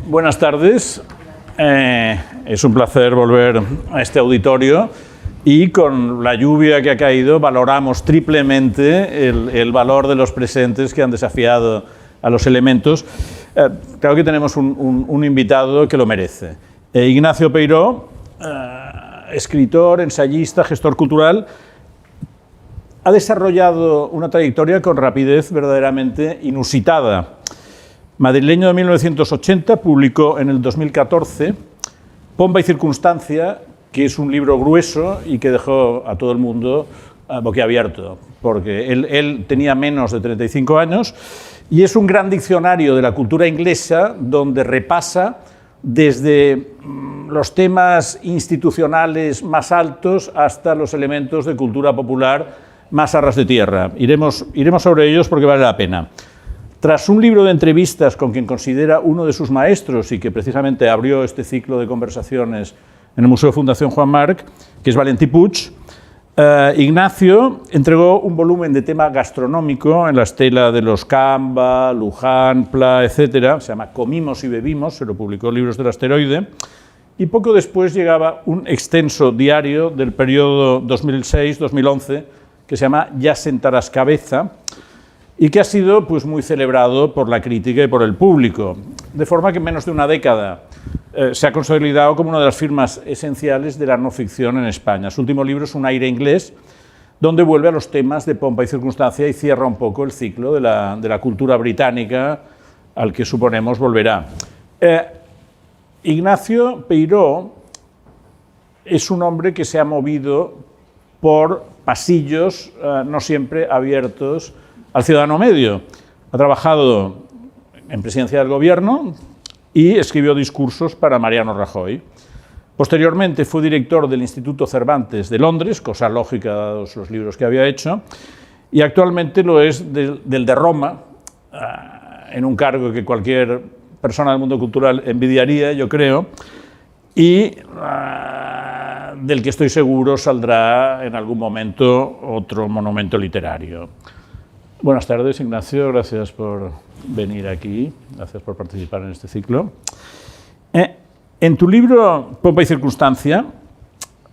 Buenas tardes. Es un placer volver a este auditorio y con la lluvia que ha caído valoramos triplemente el valor de los presentes que han desafiado a los elementos. Creo que tenemos un invitado que lo merece. Ignacio Peiró, escritor, ensayista, gestor cultural, ha desarrollado una trayectoria con rapidez verdaderamente inusitada. Madrileño de 1980, publicó en el 2014 Pompa y Circunstancia, que es un libro grueso y que dejó a todo el mundo boquiabierto, porque él tenía menos de 35 años y es un gran diccionario de la cultura inglesa donde repasa desde los temas institucionales más altos hasta los elementos de cultura popular más a ras de tierra. Iremos sobre ellos porque vale la pena. Tras un libro de entrevistas con quien considera uno de sus maestros y que precisamente abrió este ciclo de conversaciones en el Museo Fundación Juan March, que es Valentí Puig, Ignacio entregó un volumen de tema gastronómico en la estela de los Camba, Luján, Pla, etc. Se llama Comimos y bebimos, se lo publicó en Libros del Asteroide, y poco después llegaba un extenso diario del periodo 2006-2011 que se llama Ya sentarás cabeza, y que ha sido pues, muy celebrado por la crítica y por el público, de forma que en menos de una década se ha consolidado como una de las firmas esenciales de la no ficción en España. Su último libro es Un aire inglés, donde vuelve a los temas de pompa y circunstancia y cierra un poco el ciclo de la cultura británica al que suponemos volverá. Ignacio Peiró es un hombre que se ha movido por pasillos no siempre abiertos al ciudadano medio. Ha trabajado en presidencia del gobierno y escribió discursos para Mariano Rajoy. Posteriormente fue director del Instituto Cervantes de Londres, cosa lógica dados los libros que había hecho, y actualmente lo es del de Roma, en un cargo que cualquier persona del mundo cultural envidiaría, yo creo, y del que estoy seguro saldrá en algún momento otro monumento literario. Buenas tardes, Ignacio, gracias por venir aquí, gracias por participar en este ciclo. En tu libro Pompa y Circunstancia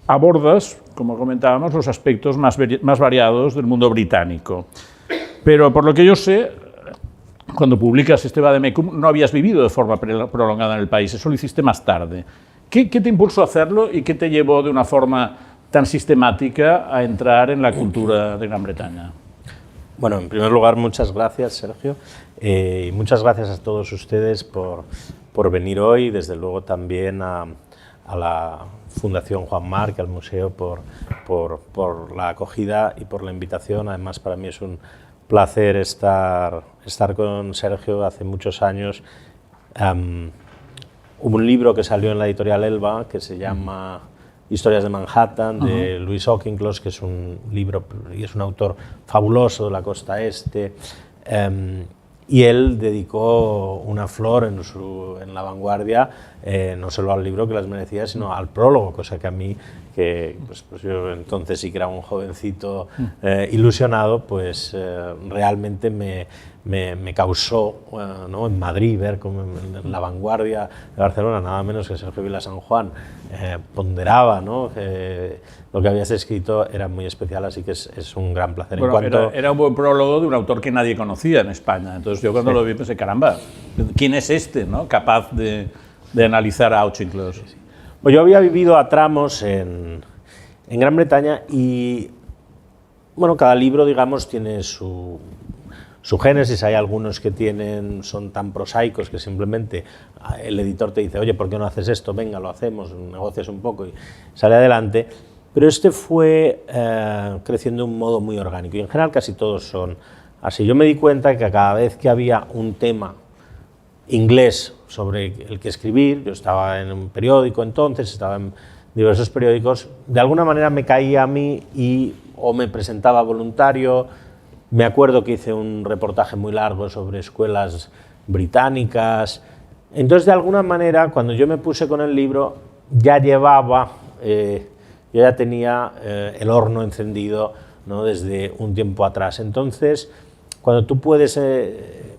abordas, como comentábamos, los aspectos más variados del mundo británico. Pero por lo que yo sé, cuando publicas este Vademecum no habías vivido de forma prolongada en el país, eso lo hiciste más tarde. ¿Qué te impulsó a hacerlo y qué te llevó de una forma tan sistemática a entrar en la cultura de Gran Bretaña? Bueno, en primer lugar, muchas gracias, Sergio, y muchas gracias a todos ustedes por venir hoy, desde luego también a la Fundación Juan March, al museo, por la acogida y por la invitación. Además, para mí es un placer estar con Sergio. Hace muchos años hubo un libro que salió en la editorial Elba que se llama Historias de Manhattan, de Louis Auchincloss, que es un libro y es un autor fabuloso de la costa este, y él dedicó una flor en La Vanguardia, no solo al libro que las merecía, sino al prólogo, cosa que a mí, que pues yo entonces sí que era un jovencito ilusionado, pues realmente me causó, ¿no? En Madrid, ver como en La Vanguardia de Barcelona, nada menos que Sergio Vila San Juan, ponderaba, ¿no? Lo que habías escrito era muy especial, así que es un gran placer. Bueno, era un buen prólogo de un autor que nadie conocía en España, entonces yo cuando lo vi pensé, caramba, ¿quién es este, ¿no? Capaz de analizar a Auchincloss? Sí. Pues yo había vivido a tramos en Gran Bretaña y, bueno, cada libro, digamos, tiene su génesis. Hay algunos que son tan prosaicos que simplemente el editor te dice, oye, ¿por qué no haces esto? Venga, lo hacemos, negocias un poco y sale adelante. Pero este fue creciendo de un modo muy orgánico y en general casi todos son así. Yo me di cuenta que cada vez que había un tema inglés sobre el que escribir, yo estaba en un periódico entonces, estaba en diversos periódicos, de alguna manera me caía a mí o me presentaba voluntario. Me acuerdo que hice un reportaje muy largo sobre escuelas británicas. Entonces, de alguna manera, cuando yo me puse con el libro, ya llevaba, yo ya tenía el horno encendido, ¿no? Desde un tiempo atrás. Entonces, cuando tú puedes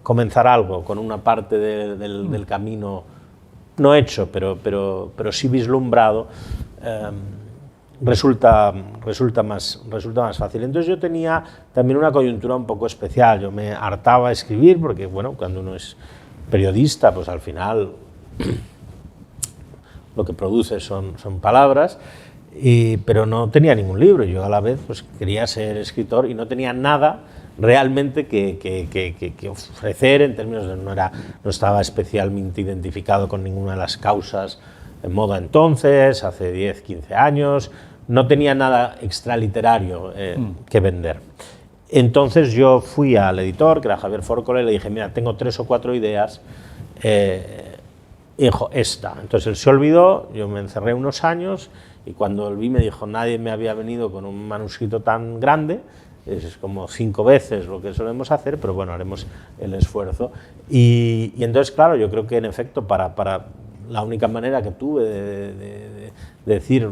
comenzar algo con una parte del camino no hecho, pero sí vislumbrado, resulta más fácil. Entonces yo tenía también una coyuntura un poco especial. Yo me hartaba a escribir porque, bueno, cuando uno es periodista, pues al final lo que produce son palabras, pero no tenía ningún libro. Yo a la vez pues quería ser escritor y no tenía nada realmente que ofrecer en términos de no estaba especialmente identificado con ninguna de las causas en moda entonces, hace 10, 15 años, no tenía nada extraliterario que vender. Entonces yo fui al editor, que era Javier Forcole, y le dije, mira, tengo 3 o 4 ideas, y dijo, esta. Entonces él se olvidó, yo me encerré unos años, y cuando volví me dijo, nadie me había venido con un manuscrito tan grande, es como 5 veces lo que solemos hacer, pero bueno, haremos el esfuerzo. Y entonces, claro, yo creo que en efecto, para la única manera que tuve de decir,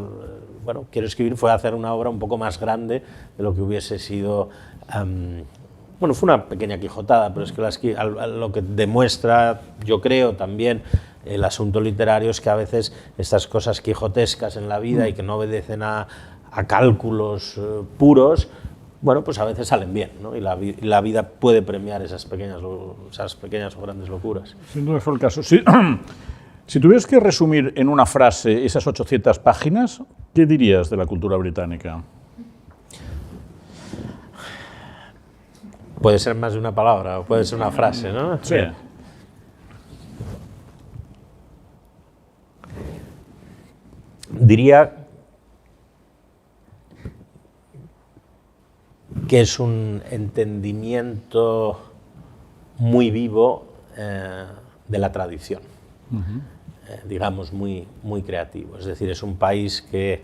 bueno, quiero escribir, fue hacer una obra un poco más grande de lo que hubiese sido. Bueno, fue una pequeña quijotada, pero es que lo que demuestra, yo creo también, el asunto literario es que a veces estas cosas quijotescas en la vida y que no obedecen a cálculos puros, bueno, pues a veces salen bien, ¿no? Y la vida puede premiar esas pequeñas o grandes locuras. Sin duda fue el caso. Si tuvieras que resumir en una frase esas 800 páginas, ¿qué dirías de la cultura británica? Puede ser más de una palabra o puede ser una frase, ¿no? Sí. Bien. Diría que es un entendimiento muy vivo de la tradición, digamos muy creativo. Es decir, es un país que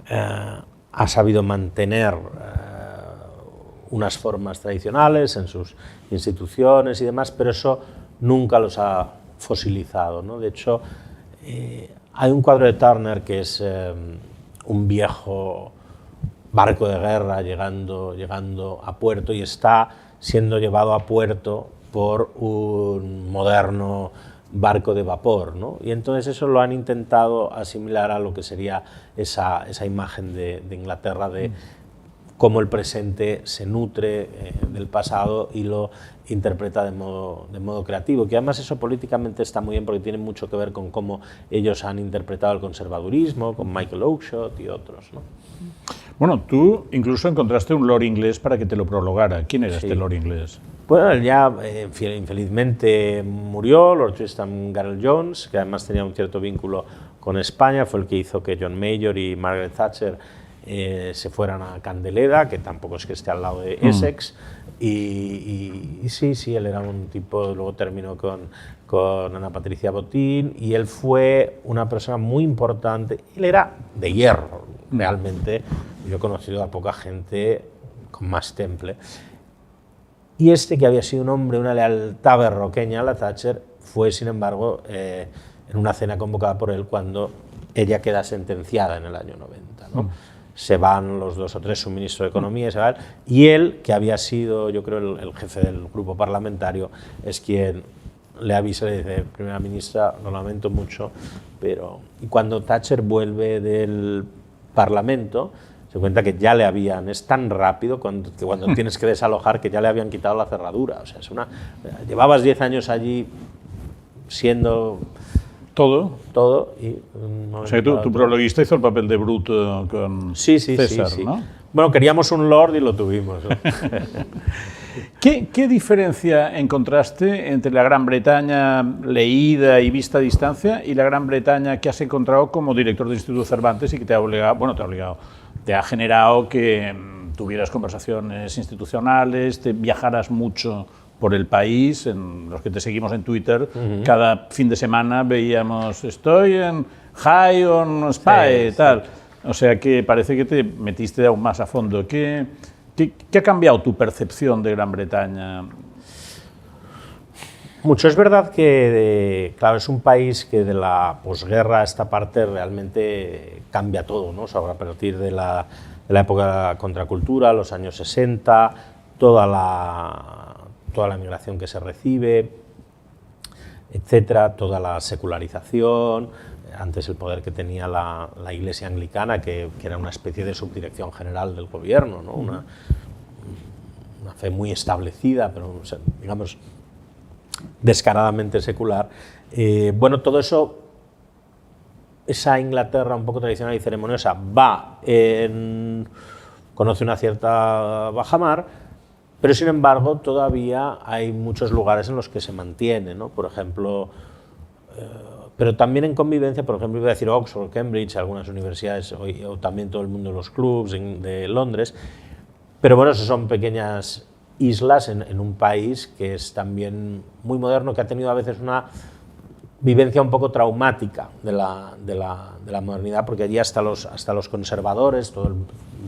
ha sabido mantener unas formas tradicionales en sus instituciones y demás, pero eso nunca los ha fosilizado, ¿no? De hecho, hay un cuadro de Turner que es un viejo barco de guerra llegando a puerto y está siendo llevado a puerto por un moderno barco de vapor, ¿no? Y entonces eso lo han intentado asimilar a lo que sería esa imagen de Inglaterra, de cómo el presente se nutre del pasado y lo interpreta de modo creativo, que además eso políticamente está muy bien porque tiene mucho que ver con cómo ellos han interpretado el conservadurismo, con Michael Oakeshott y otros, ¿no? Bueno, tú incluso encontraste un lord inglés para que te lo prologara. ¿Quién era este lord inglés? Bueno, él ya infelizmente murió, Lord Tristram Garel-Jones, que además tenía un cierto vínculo con España, fue el que hizo que John Major y Margaret Thatcher se fueran a Candeleda, que tampoco es que esté al lado de Essex, y sí, él era un tipo, luego terminó con Ana Patricia Botín, y él fue una persona muy importante, él era de hierro, realmente, yo he conocido a poca gente con más temple, y este que había sido un hombre, una lealtad berroqueña a la Thatcher, fue sin embargo en una cena convocada por él cuando ella queda sentenciada en el año 90, ¿no? Se van los 2 o 3, su ministro de Economía, y se van, y él, que había sido, yo creo, el jefe del grupo parlamentario, es quien le avisa y le dice, primera ministra, lo lamento mucho, pero... Y cuando Thatcher vuelve del Parlamento, se cuenta que ya le habían, es tan rápido que cuando tienes que desalojar que ya le habían quitado la cerradura, o sea, llevabas 10 años allí siendo... Todo y... O sea, que tu prologuista hizo el papel de Bruto con César, sí. ¿no? Bueno, queríamos un lord y lo tuvimos, ¿no? ¿Qué diferencia encontraste entre la Gran Bretaña leída y vista a distancia y la Gran Bretaña que has encontrado como director del Instituto Cervantes y que te ha generado que tuvieras conversaciones institucionales, te viajaras mucho por el país, en los que te seguimos en Twitter, cada fin de semana veíamos, estoy en High on Spy, tal. O sea que parece que te metiste aún más a fondo. ¿Qué ha cambiado tu percepción de Gran Bretaña? Mucho. Es verdad que, claro, es un país que de la posguerra a esta parte realmente cambia todo, ¿no? O sea, a partir de la época de la contracultura, los años 60, toda toda la migración que se recibe, etcétera, toda la secularización, antes el poder que tenía la Iglesia anglicana, que era una especie de subdirección general del gobierno, ¿no? Una fe muy establecida, pero o sea, digamos descaradamente secular. Bueno, todo eso, esa Inglaterra un poco tradicional y ceremoniosa, conoce una cierta bajamar, pero sin embargo todavía hay muchos lugares en los que se mantiene, ¿no? Por ejemplo, pero también en convivencia, por ejemplo, iba a decir Oxford, Cambridge, algunas universidades, o también todo el mundo de los clubs de Londres, pero bueno, eso son pequeñas islas en un país que es también muy moderno, que ha tenido a veces una vivencia un poco traumática de la modernidad, porque allí hasta los conservadores, todo el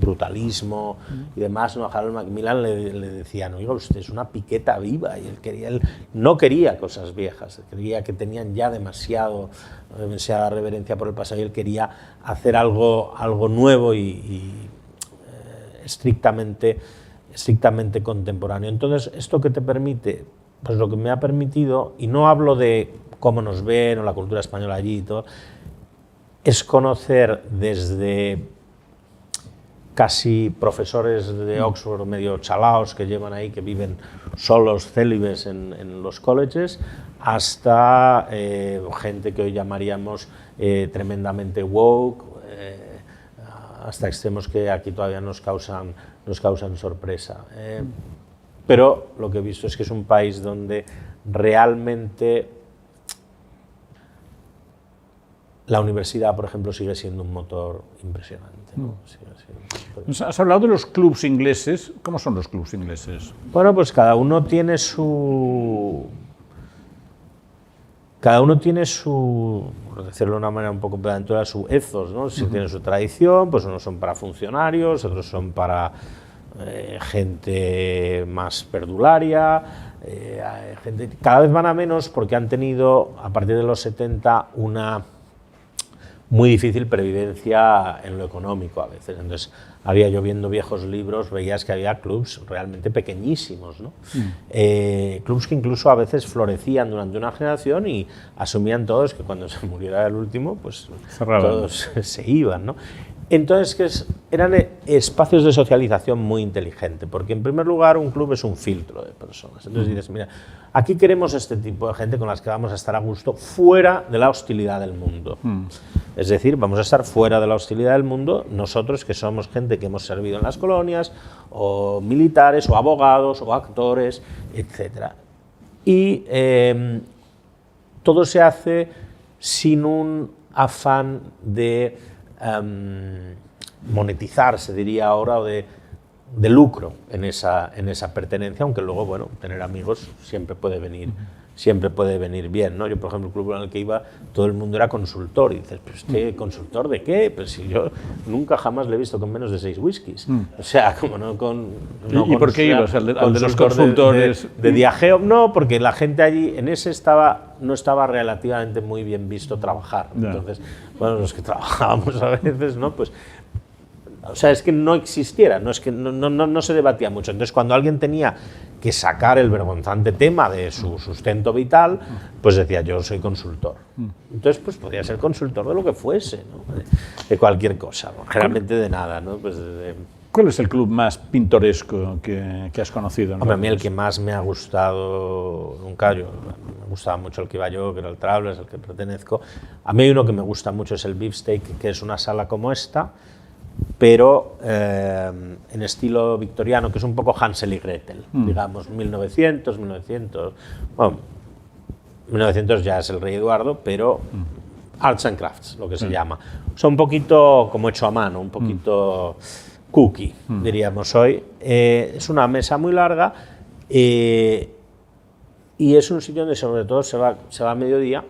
brutalismo y demás, ¿no? Harold Macmillan le decían, oiga, usted es una piqueta viva, y él no quería cosas viejas, quería que tenían ya demasiada reverencia por el pasado, y él quería hacer algo nuevo y estrictamente contemporáneo. Entonces, ¿esto qué te permite? Pues lo que me ha permitido, y no hablo de cómo nos ven o la cultura española allí y todo, es conocer desde casi profesores de Oxford medio chalaos que llevan ahí, que viven solos, célibes en los colleges, hasta gente que hoy llamaríamos tremendamente woke, hasta extremos que aquí todavía nos causan sorpresa. Pero lo que he visto es que es un país donde realmente la universidad, por ejemplo, sigue siendo un motor impresionante, ¿no? Has hablado de los clubs ingleses. ¿Cómo son los clubs ingleses? Bueno, pues cada uno tiene su, por decirlo de una manera un poco pedantera, su ethos, ¿no? Si tiene su tradición, pues unos son para funcionarios, otros son para gente más perdularia, gente, cada vez van a menos porque han tenido, a partir de los 70, una muy difícil previdencia en lo económico a veces. Entonces, yo viendo viejos libros, veías que había clubs realmente pequeñísimos, ¿no? Clubs que incluso a veces florecían durante una generación y asumían todos que cuando se muriera el último, pues cerraban. Todos se iban, ¿no? Entonces, eran espacios de socialización muy inteligente, porque en primer lugar un club es un filtro de personas. Entonces dices, mira, aquí queremos este tipo de gente con las que vamos a estar a gusto fuera de la hostilidad del mundo. Es decir, vamos a estar fuera de la hostilidad del mundo nosotros, que somos gente que hemos servido en las colonias, o militares, o abogados, o actores, etc. Y todo se hace sin un afán de monetizar, se diría ahora, o de lucro en esa pertenencia, aunque luego, bueno, tener amigos siempre puede venir bien, ¿no? Yo, por ejemplo, el club en el que iba, todo el mundo era consultor, y dices, ¿pero usted consultor de qué? Pues si yo nunca jamás le he visto con menos de 6 whiskies. O sea, como no con... No ¿Y por qué ibas al de los consultores? De Diageo, no, porque la gente allí, en ese no estaba relativamente muy bien visto trabajar. No. Entonces, bueno, los que trabajábamos a veces, ¿no? Pues, o sea, es que no existiera, no es que no se debatía mucho. Entonces, cuando alguien tenía que sacar el vergonzante tema de su sustento vital, pues decía, yo soy consultor. Entonces, pues podría ser consultor de lo que fuese, ¿no? De cualquier cosa, ¿no? Generalmente de nada, ¿no? Pues ¿Cuál es el club más pintoresco que has conocido? Hombre, a mí el que más me ha gustado nunca, me gustaba mucho el que iba yo, que era el Travelers, al que pertenezco. A mí hay uno que me gusta mucho, es el Beefsteak, que es una sala como esta, pero en estilo victoriano, que es un poco Hansel y Gretel, digamos, 1900, bueno, 1900 ya es el rey Eduardo, pero Arts and Crafts, lo que se llama. O sea, un poquito como hecho a mano, un poquito cookie, diríamos hoy. Es una mesa muy larga y es un sitio donde sobre todo se va a mediodía,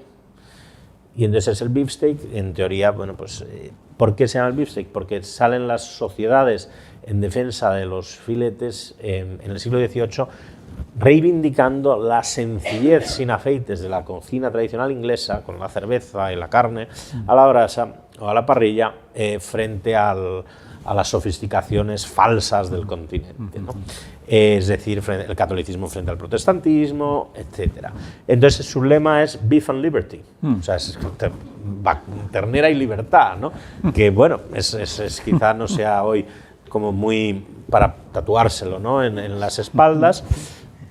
y entonces es el beefsteak. En teoría, bueno, pues ¿por qué se llama el beefsteak? Porque salen las sociedades en defensa de los filetes en el siglo XVIII, reivindicando la sencillez sin afeites de la cocina tradicional inglesa, con la cerveza y la carne a la brasa o a la parrilla, frente a las sofisticaciones falsas del continente, ¿no? es decir, el catolicismo frente al protestantismo, etc. Entonces su lema es Beef and Liberty, o sea, es ternera y libertad, ¿no? Que bueno, quizá no sea hoy como muy para tatuárselo, ¿no? en las espaldas,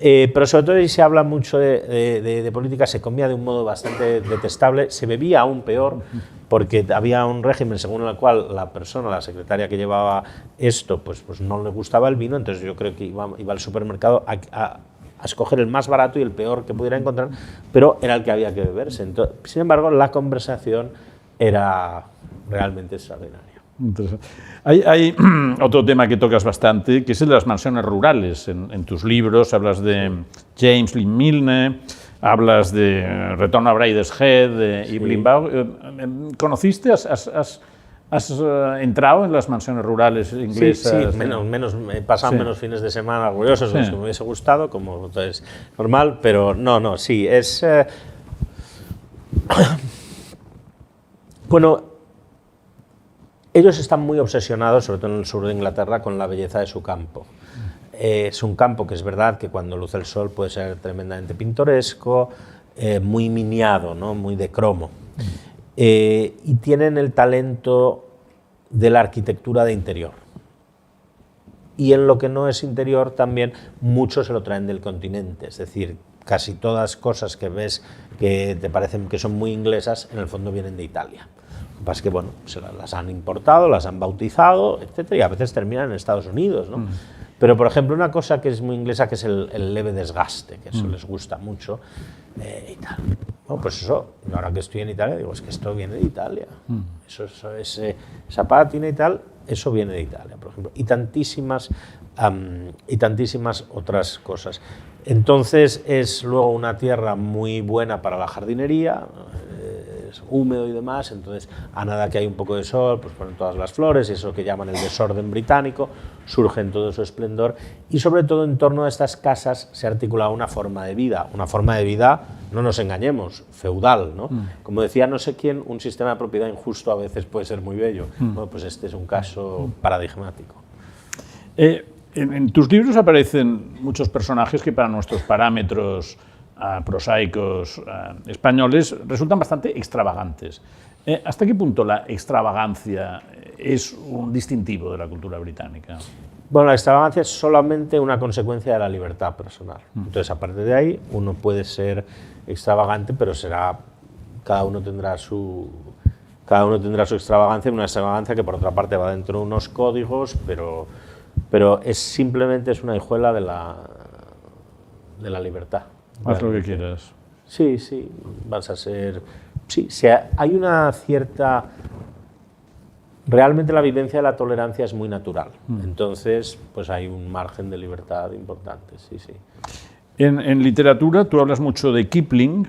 pero sobre todo ahí se habla mucho de política, se comía de un modo bastante detestable, se bebía aún peor, porque había un régimen según el cual la persona, la secretaria que llevaba esto, pues no le gustaba el vino, entonces yo creo que iba al supermercado a escoger el más barato y el peor que pudiera encontrar, pero era el que había que beberse. Entonces, sin embargo, la conversación era realmente extraordinaria. Hay otro tema que tocas bastante, que es el de las mansiones rurales. En tus libros hablas de James Lynn Milne, hablas de Retorno a Brideshead y Blimbao. ¿Conociste? ¿Has entrado en las mansiones rurales inglesas? Sí, he pasado menos fines de semana orgullosos de los que me hubiese gustado, como es normal, pero no, sí, es... Bueno, ellos están muy obsesionados, sobre todo en el sur de Inglaterra, con la belleza de su campo. Es un campo que es verdad que cuando luce el sol puede ser tremendamente pintoresco, muy miniado, ¿no? Muy de cromo. Y tienen el talento de la arquitectura de interior. Y en lo que no es interior también mucho se lo traen del continente, es decir, casi todas cosas que ves que te parecen que son muy inglesas, en el fondo vienen de Italia. Lo que pasa es que bueno, se las han importado, las han bautizado, etc. Y a veces terminan en Estados Unidos, ¿no? Pero, por ejemplo, una cosa que es muy inglesa, que es el leve desgaste, que eso les gusta mucho, y tal. Bueno, pues eso, ahora que estoy en Italia, digo, es que esto viene de Italia. Esa pátina y tal, eso viene de Italia, por ejemplo. Y tantísimas otras cosas. Entonces, es luego una tierra muy buena para la jardinería, es húmedo y demás, entonces a nada que hay un poco de sol, pues ponen todas las flores, y eso que llaman el desorden británico, surge en todo su esplendor, y sobre todo en torno a estas casas se articula una forma de vida, no nos engañemos, feudal, ¿no? Como decía no sé quién, un sistema de propiedad injusto a veces puede ser muy bello. Bueno, pues este es un caso paradigmático. En tus libros aparecen muchos personajes que para nuestros parámetros prosaicos españoles resultan bastante extravagantes. ¿Hasta qué punto la extravagancia es un distintivo de la cultura británica? Bueno, la extravagancia es solamente una consecuencia de la libertad personal. Entonces, aparte de ahí, uno puede ser extravagante, pero cada uno tendrá su extravagancia, una extravagancia que por otra parte va dentro de unos códigos, pero simplemente es una hijuela de la libertad. Haz lo que quieras. Sí, vas a ser... Sí, hay una cierta... Realmente la vivencia de la tolerancia es muy natural. Entonces, pues hay un margen de libertad importante, sí. En literatura tú hablas mucho de Kipling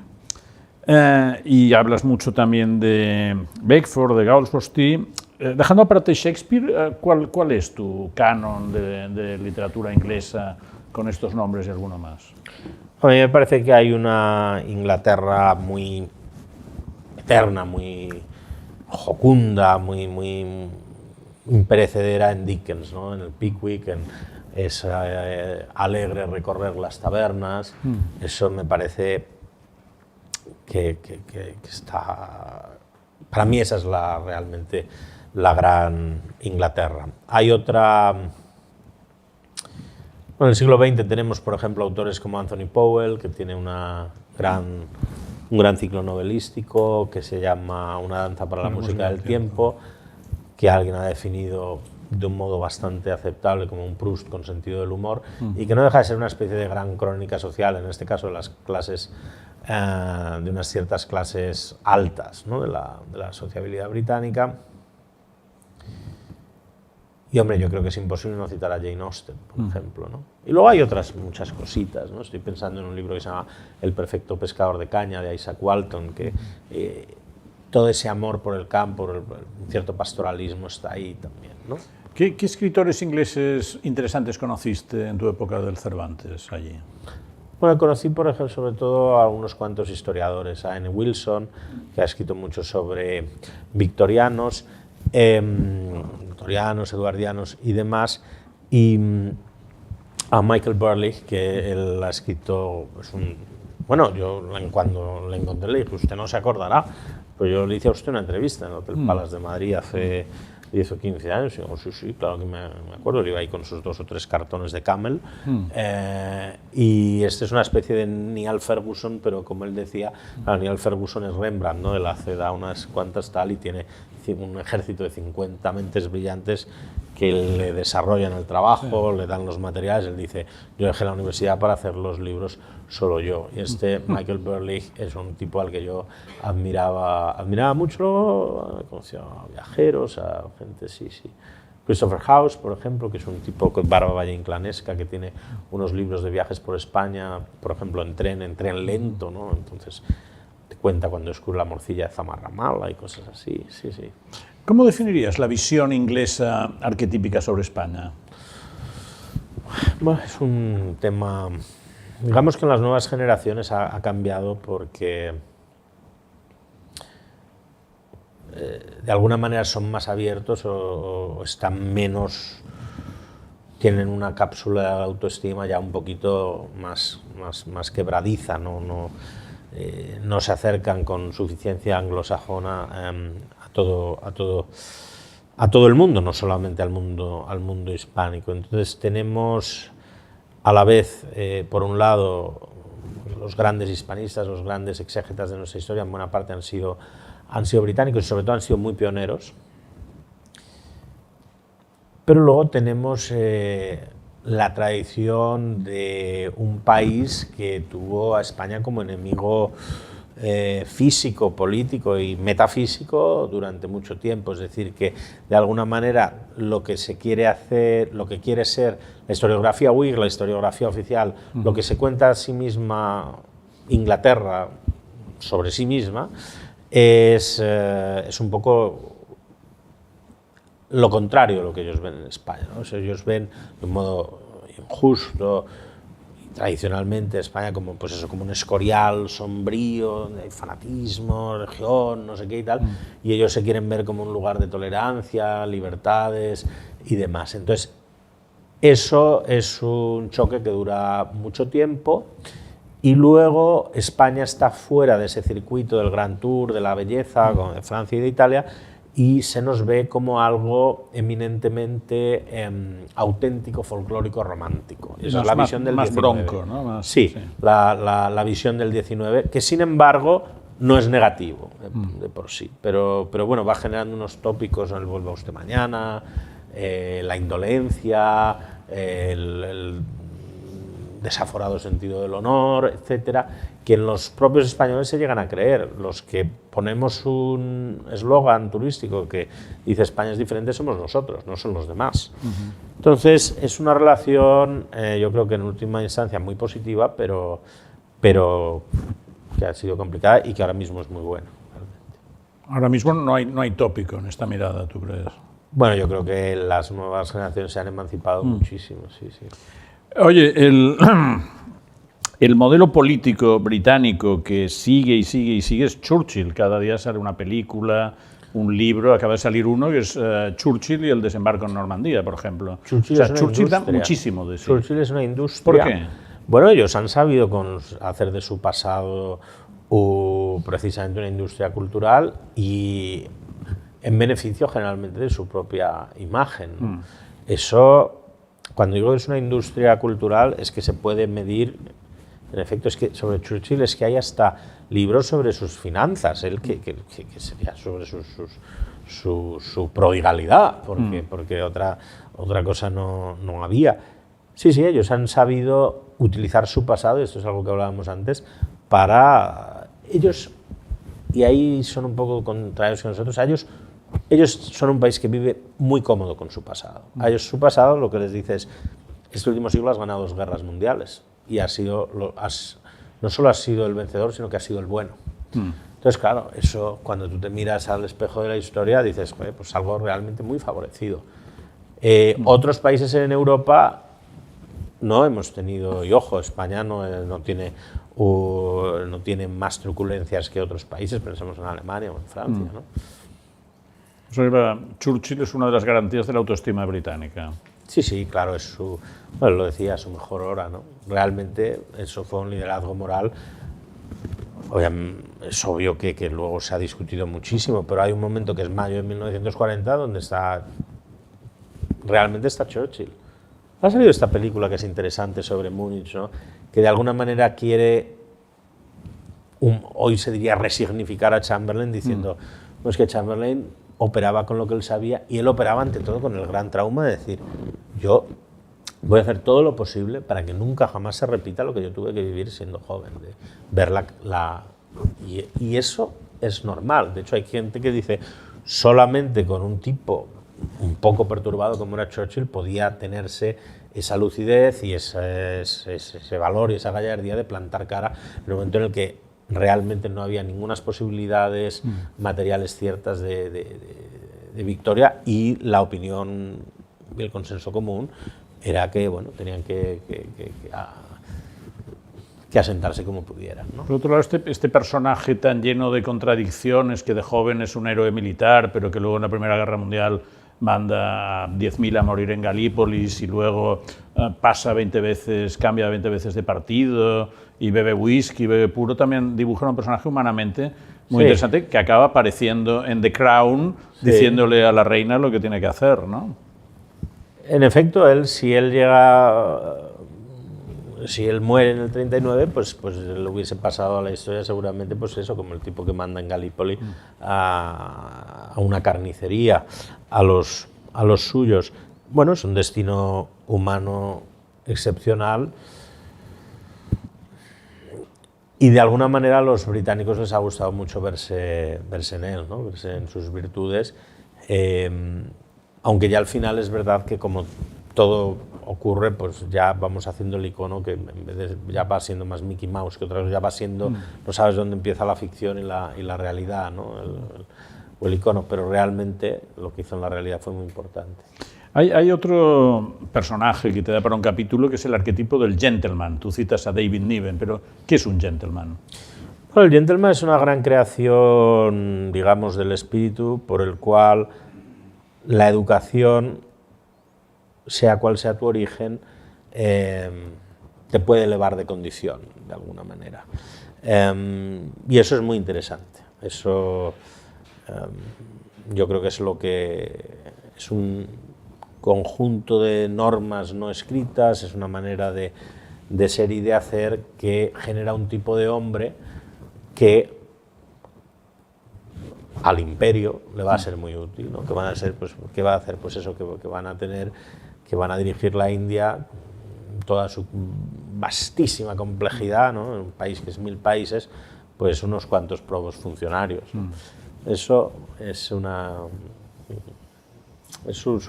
y hablas mucho también de Beckford, de Galsworthy. Dejando aparte Shakespeare, ¿cuál es tu canon de literatura inglesa con estos nombres y alguno más? A mí me parece que hay una Inglaterra muy eterna, muy jocunda, muy imperecedera en Dickens, ¿no? En el Pickwick, es alegre recorrer las tabernas. Eso me parece que está... Para mí esa es realmente la gran Inglaterra. Hay otra... Bueno, en el siglo XX tenemos, por ejemplo, autores como Anthony Powell, que tiene un gran ciclo novelístico que se llama Una danza para la música del tiempo, que alguien ha definido de un modo bastante aceptable como un Proust con sentido del humor, y que no deja de ser una especie de gran crónica social, en este caso de las clases, de unas ciertas clases altas, ¿no? de la sociabilidad británica. Y hombre, yo creo que es imposible no citar a Jane Austen, por ejemplo, ¿no? Y luego hay muchas cositas, ¿no? Estoy pensando en un libro que se llama El perfecto pescador de caña, de Isaac Walton, que todo ese amor por el campo, un cierto pastoralismo está ahí también, ¿no? ¿Qué escritores ingleses interesantes conociste en tu época del Cervantes allí? Bueno, conocí, por ejemplo, sobre todo a unos cuantos historiadores, a N. Wilson, que ha escrito mucho sobre victorianos, eduardianos y demás, y a Michael Burley, que él ha escrito, bueno, yo cuando le encontré le dije, usted no se acordará, pero yo le hice a usted una entrevista en el Hotel Palace de Madrid hace 10 o 15 años, y digo, sí, claro que me acuerdo, le iba ahí con sus 2 o 3 cartones de Camel, y este es una especie de Niall Ferguson, pero como él decía, Niall Ferguson es Rembrandt, ¿no? Él da unas cuantas tal y tiene un ejército de 50 mentes brillantes que le desarrollan el trabajo, le dan los materiales. Él dice, yo dejé la universidad para hacer los libros solo yo. Y este Michael Burley es un tipo al que yo admiraba mucho, conocía a viajeros, a gente, sí. Christopher House, por ejemplo, que es un tipo con barba valleinclanesca, que tiene unos libros de viajes por España, por ejemplo, en tren lento, ¿no? Entonces te cuenta cuando descubre la morcilla de Zamarramala y cosas así, sí. ¿Cómo definirías la visión inglesa arquetípica sobre España? Bueno, es un tema, digamos que en las nuevas generaciones ha cambiado porque de alguna manera son más abiertos o están menos, tienen una cápsula de autoestima ya un poquito más quebradiza, no se acercan con suficiencia anglosajona a todo el mundo, no solamente al mundo hispánico. Entonces tenemos a la vez, por un lado, los grandes hispanistas, los grandes exégetas de nuestra historia, en buena parte han sido británicos y sobre todo han sido muy pioneros. Pero luego tenemos la tradición de un país que tuvo a España como enemigo físico, político y metafísico durante mucho tiempo. Es decir, que de alguna manera lo que se quiere hacer, lo que quiere ser la historiografía Whig, la historiografía oficial, lo que se cuenta a sí misma Inglaterra sobre sí misma, es un poco lo contrario de lo que ellos ven en España, ¿no? O sea, ellos ven de un modo injusto, tradicionalmente España como, pues eso, como un escorial sombrío, de fanatismo, religión, no sé qué y tal, y ellos se quieren ver como un lugar de tolerancia, libertades y demás. Entonces, eso es un choque que dura mucho tiempo, y luego España está fuera de ese circuito del Grand Tour, de la belleza, como de Francia y de Italia, y se nos ve como algo eminentemente auténtico, folclórico, romántico. Esa es la visión del 19. Bronco, ¿no? Sí. La visión del 19, que sin embargo no es negativo de por sí, pero bueno, va generando unos tópicos, el vuelva usted mañana, la indolencia, el desaforado sentido del honor, etcétera, que en los propios españoles se llegan a creer. Los que ponemos un eslogan turístico que dice España es diferente somos nosotros, no son los demás. Entonces es una relación, yo creo que en última instancia muy positiva, pero que ha sido complicada y que ahora mismo es muy buena. Ahora mismo no hay tópico en esta mirada, ¿tú crees? Bueno, yo creo que las nuevas generaciones se han emancipado muchísimo, sí. Oye, el modelo político británico que sigue es Churchill. Cada día sale una película, un libro, acaba de salir uno que es Churchill y el desembarco en Normandía, por ejemplo. Churchill da muchísimo de sí. Churchill es una industria. ¿Por qué? Bueno, ellos han sabido hacer de su pasado precisamente una industria cultural y en beneficio generalmente de su propia imagen. Eso, cuando digo que es una industria cultural, es que se puede medir. En efecto, es que sobre Churchill es que hay hasta libros sobre sus finanzas, que sería sobre su prodigalidad, porque otra cosa no había. Sí, ellos han sabido utilizar su pasado, y esto es algo que hablábamos antes, para ellos, y ahí son un poco contrarios que nosotros, ellos son un país que vive muy cómodo con su pasado. A ellos su pasado lo que les dice es, este último siglo has ganado 2 guerras mundiales, y no solo has sido el vencedor, sino que has sido el bueno. Entonces, claro, eso cuando tú te miras al espejo de la historia dices, pues algo realmente muy favorecido. Otros países en Europa no hemos tenido, y ojo, España no tiene más truculencias que otros países, pensamos en Alemania o en Francia, ¿no? Churchill es una de las garantías de la autoestima británica. Sí, sí, claro, bueno, lo decía, su mejor hora, ¿no? Realmente eso fue un liderazgo moral. Es obvio que luego se ha discutido muchísimo, pero hay un momento que es mayo de 1940 donde realmente está Churchill. Ha salido esta película que es interesante sobre Múnich, ¿no? Que de alguna manera quiere, hoy se diría, resignificar a Chamberlain diciendo, pues que Chamberlain operaba con lo que él sabía y él operaba ante todo con el gran trauma de decir, yo voy a hacer todo lo posible para que nunca jamás se repita lo que yo tuve que vivir siendo joven, de ver y eso es normal. De hecho, hay gente que dice, solamente con un tipo un poco perturbado como era Churchill podía tenerse esa lucidez y ese valor y esa gallardía de plantar cara en el momento en el que realmente no había ninguna posibilidades materiales ciertas de victoria, y la opinión y el consenso común era que bueno, tenían que asentarse como pudieran, ¿no? Por otro lado, este personaje tan lleno de contradicciones, que de joven es un héroe militar, pero que luego en la Primera Guerra Mundial manda a 10.000 a morir en Galípolis y luego cambia 20 veces de partido y bebe whisky, bebe puro, también dibuja un personaje humanamente muy interesante que acaba apareciendo en The Crown diciéndole a la reina lo que tiene que hacer, ¿no? En efecto, si él muere en el 39, pues le hubiese pasado a la historia seguramente, pues eso, como el tipo que manda en Galípoli a una carnicería a los suyos. Bueno, es un destino humano excepcional y de alguna manera a los británicos les ha gustado mucho verse en él, ¿no? Verse en sus virtudes, aunque ya al final es verdad que como todo ocurre, pues ya vamos haciendo el icono que en vez de, ya va siendo más Mickey Mouse que otra vez, ya va siendo, no sabes dónde empieza la ficción y la realidad, ¿no? O el icono, pero realmente lo que hizo en la realidad fue muy importante. Hay otro personaje que te da para un capítulo, que es el arquetipo del gentleman. Tú citas a David Niven, pero ¿qué es un gentleman? Bueno, el gentleman es una gran creación, digamos, del espíritu por el cual la educación, sea cual sea tu origen, te puede elevar de condición, de alguna manera. Y eso es muy interesante. Eso yo creo que es lo que es un conjunto de normas no escritas, es una manera de ser y de hacer que genera un tipo de hombre que al imperio le va a ser muy útil, ¿no? Que van a ser, pues, ¿qué va a hacer? Pues eso, que van a dirigir la India, toda su vastísima complejidad, ¿no? En un país que es 1000 países, pues unos cuantos probos funcionarios. Eso es su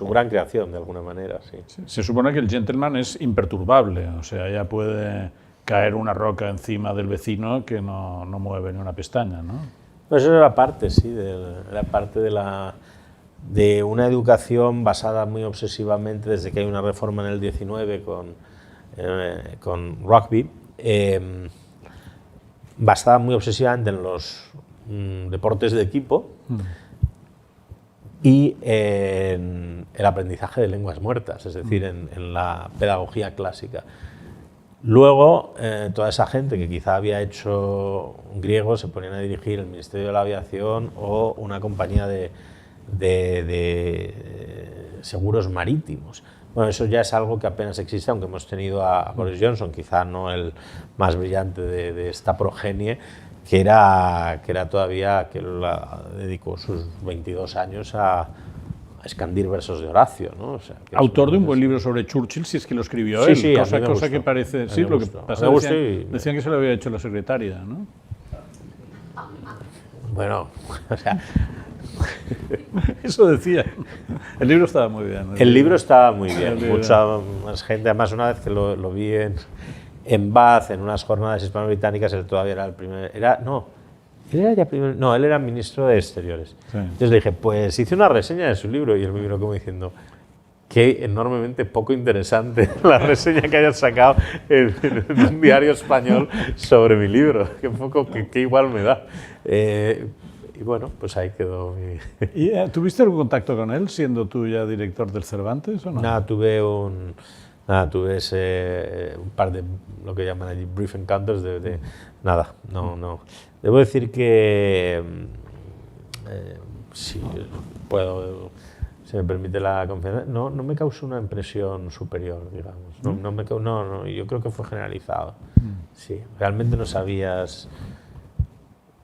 gran creación, de alguna manera, sí. Se supone que el gentleman es imperturbable, o sea, ya puede caer una roca encima del vecino que no mueve ni una pestaña, ¿no? Pues eso era parte, sí, era parte de una educación basada muy obsesivamente, desde que hay una reforma en el 19 con Rugby, basada muy obsesivamente en los deportes de equipo y en el aprendizaje de lenguas muertas, es decir, en la pedagogía clásica. Luego, toda esa gente que quizá había hecho griego se ponían a dirigir el Ministerio de la Aviación o una compañía de seguros marítimos. Bueno, eso ya es algo que apenas existe, aunque hemos tenido a Boris Johnson, quizá no el más brillante de esta progenie, que era todavía, que dedicó sus 22 años a escandir versos de Horacio, ¿no? O sea, autor de un buen libro sobre Churchill, si es que lo escribió él. Sí, cosa que parece... Sí, lo que pasa decían que se lo había hecho la secretaria, ¿no? Bueno, o sea... Eso decía. El libro estaba muy bien. El libro estaba muy bien. Mucha más gente, además una vez que lo vi en Bath, en unas jornadas hispano-británicas, él todavía era el primer... él era ministro de Exteriores. Sí. Entonces le dije, pues hice una reseña de su libro, y él me vino como diciendo, qué enormemente poco interesante la reseña que hayas sacado en un diario español sobre mi libro, qué igual me da. y bueno, pues ahí quedó. ¿Y tuviste algún contacto con él, siendo tú ya director del Cervantes o no? Nada, tuve un par de lo que llaman allí brief encounters nada, no. Debo decir que si puedo, si me permite la confianza, no me causó una impresión superior, digamos. No, yo creo que fue generalizado. Sí, realmente no sabías.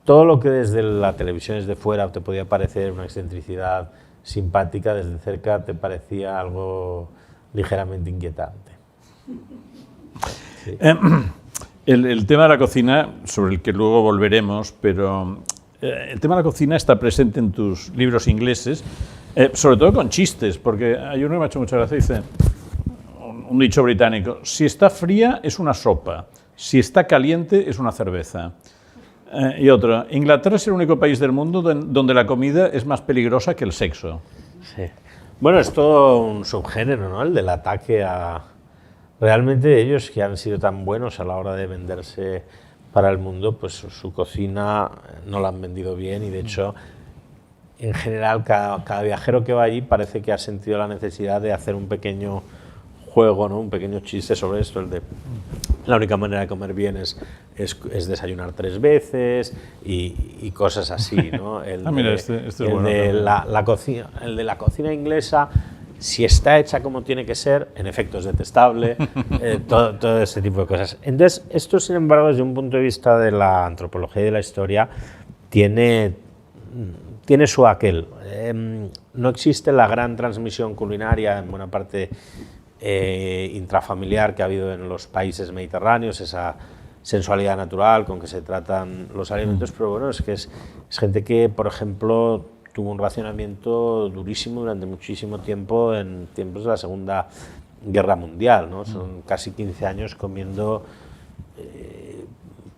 Todo lo que desde la televisión, desde fuera, te podía parecer una excentricidad simpática, desde cerca te parecía algo ligeramente inquietante. Sí. El tema de la cocina, sobre el que luego volveremos, pero el tema de la cocina está presente en tus libros ingleses, sobre todo con chistes, porque hay uno que me ha hecho mucha gracia, dice, un dicho británico, si está fría es una sopa, si está caliente es una cerveza. Y otro, Inglaterra es el único país del mundo donde la comida es más peligrosa que el sexo. Sí. Bueno, es todo un subgénero, ¿no? El del ataque a... Realmente ellos que han sido tan buenos a la hora de venderse para el mundo, pues su cocina no la han vendido bien y de hecho, en general, cada viajero que va allí parece que ha sentido la necesidad de hacer un pequeño juego, ¿no? Un pequeño chiste sobre esto, el de la única manera de comer bien es desayunar 3 veces y cosas así, ¿no? Mira, este es bueno. El de la cocina inglesa, si está hecha como tiene que ser, en efecto es detestable, todo ese tipo de cosas. Entonces, esto, sin embargo, desde un punto de vista de la antropología y de la historia, tiene su aquel. No existe la gran transmisión culinaria en buena parte intrafamiliar que ha habido en los países mediterráneos, esa sensualidad natural con que se tratan los alimentos, pero bueno, es que es gente que, por ejemplo, tuvo un racionamiento durísimo durante muchísimo tiempo en tiempos de la Segunda Guerra Mundial, ¿no? Son casi 15 años comiendo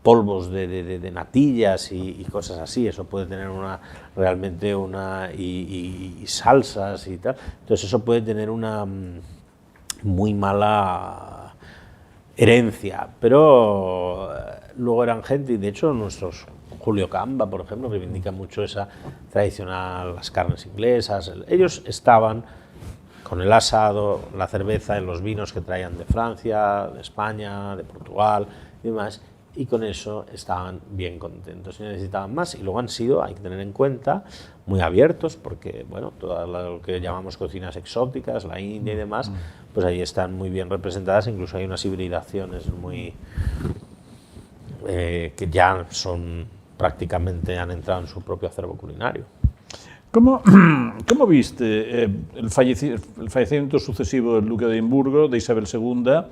polvos de natillas y cosas así. Eso puede tener realmente y salsas y tal. Entonces eso puede tener una muy mala herencia, pero luego eran gente, y de hecho nuestros Julio Camba, por ejemplo, reivindica mucho esa tradicional, las carnes inglesas. Ellos estaban con el asado, la cerveza y los vinos que traían de Francia, de España, de Portugal y demás, y con eso estaban bien contentos y necesitaban más. Y luego han sido, hay que tener en cuenta, muy abiertos, porque bueno, todo lo que llamamos cocinas exóticas, la India y demás, pues ahí están muy bien representadas. Incluso hay unas hibridaciones muy que ya son prácticamente, han entrado en su propio acervo culinario. ¿Cómo viste el fallecimiento sucesivo del duque de Edimburgo, de Isabel II,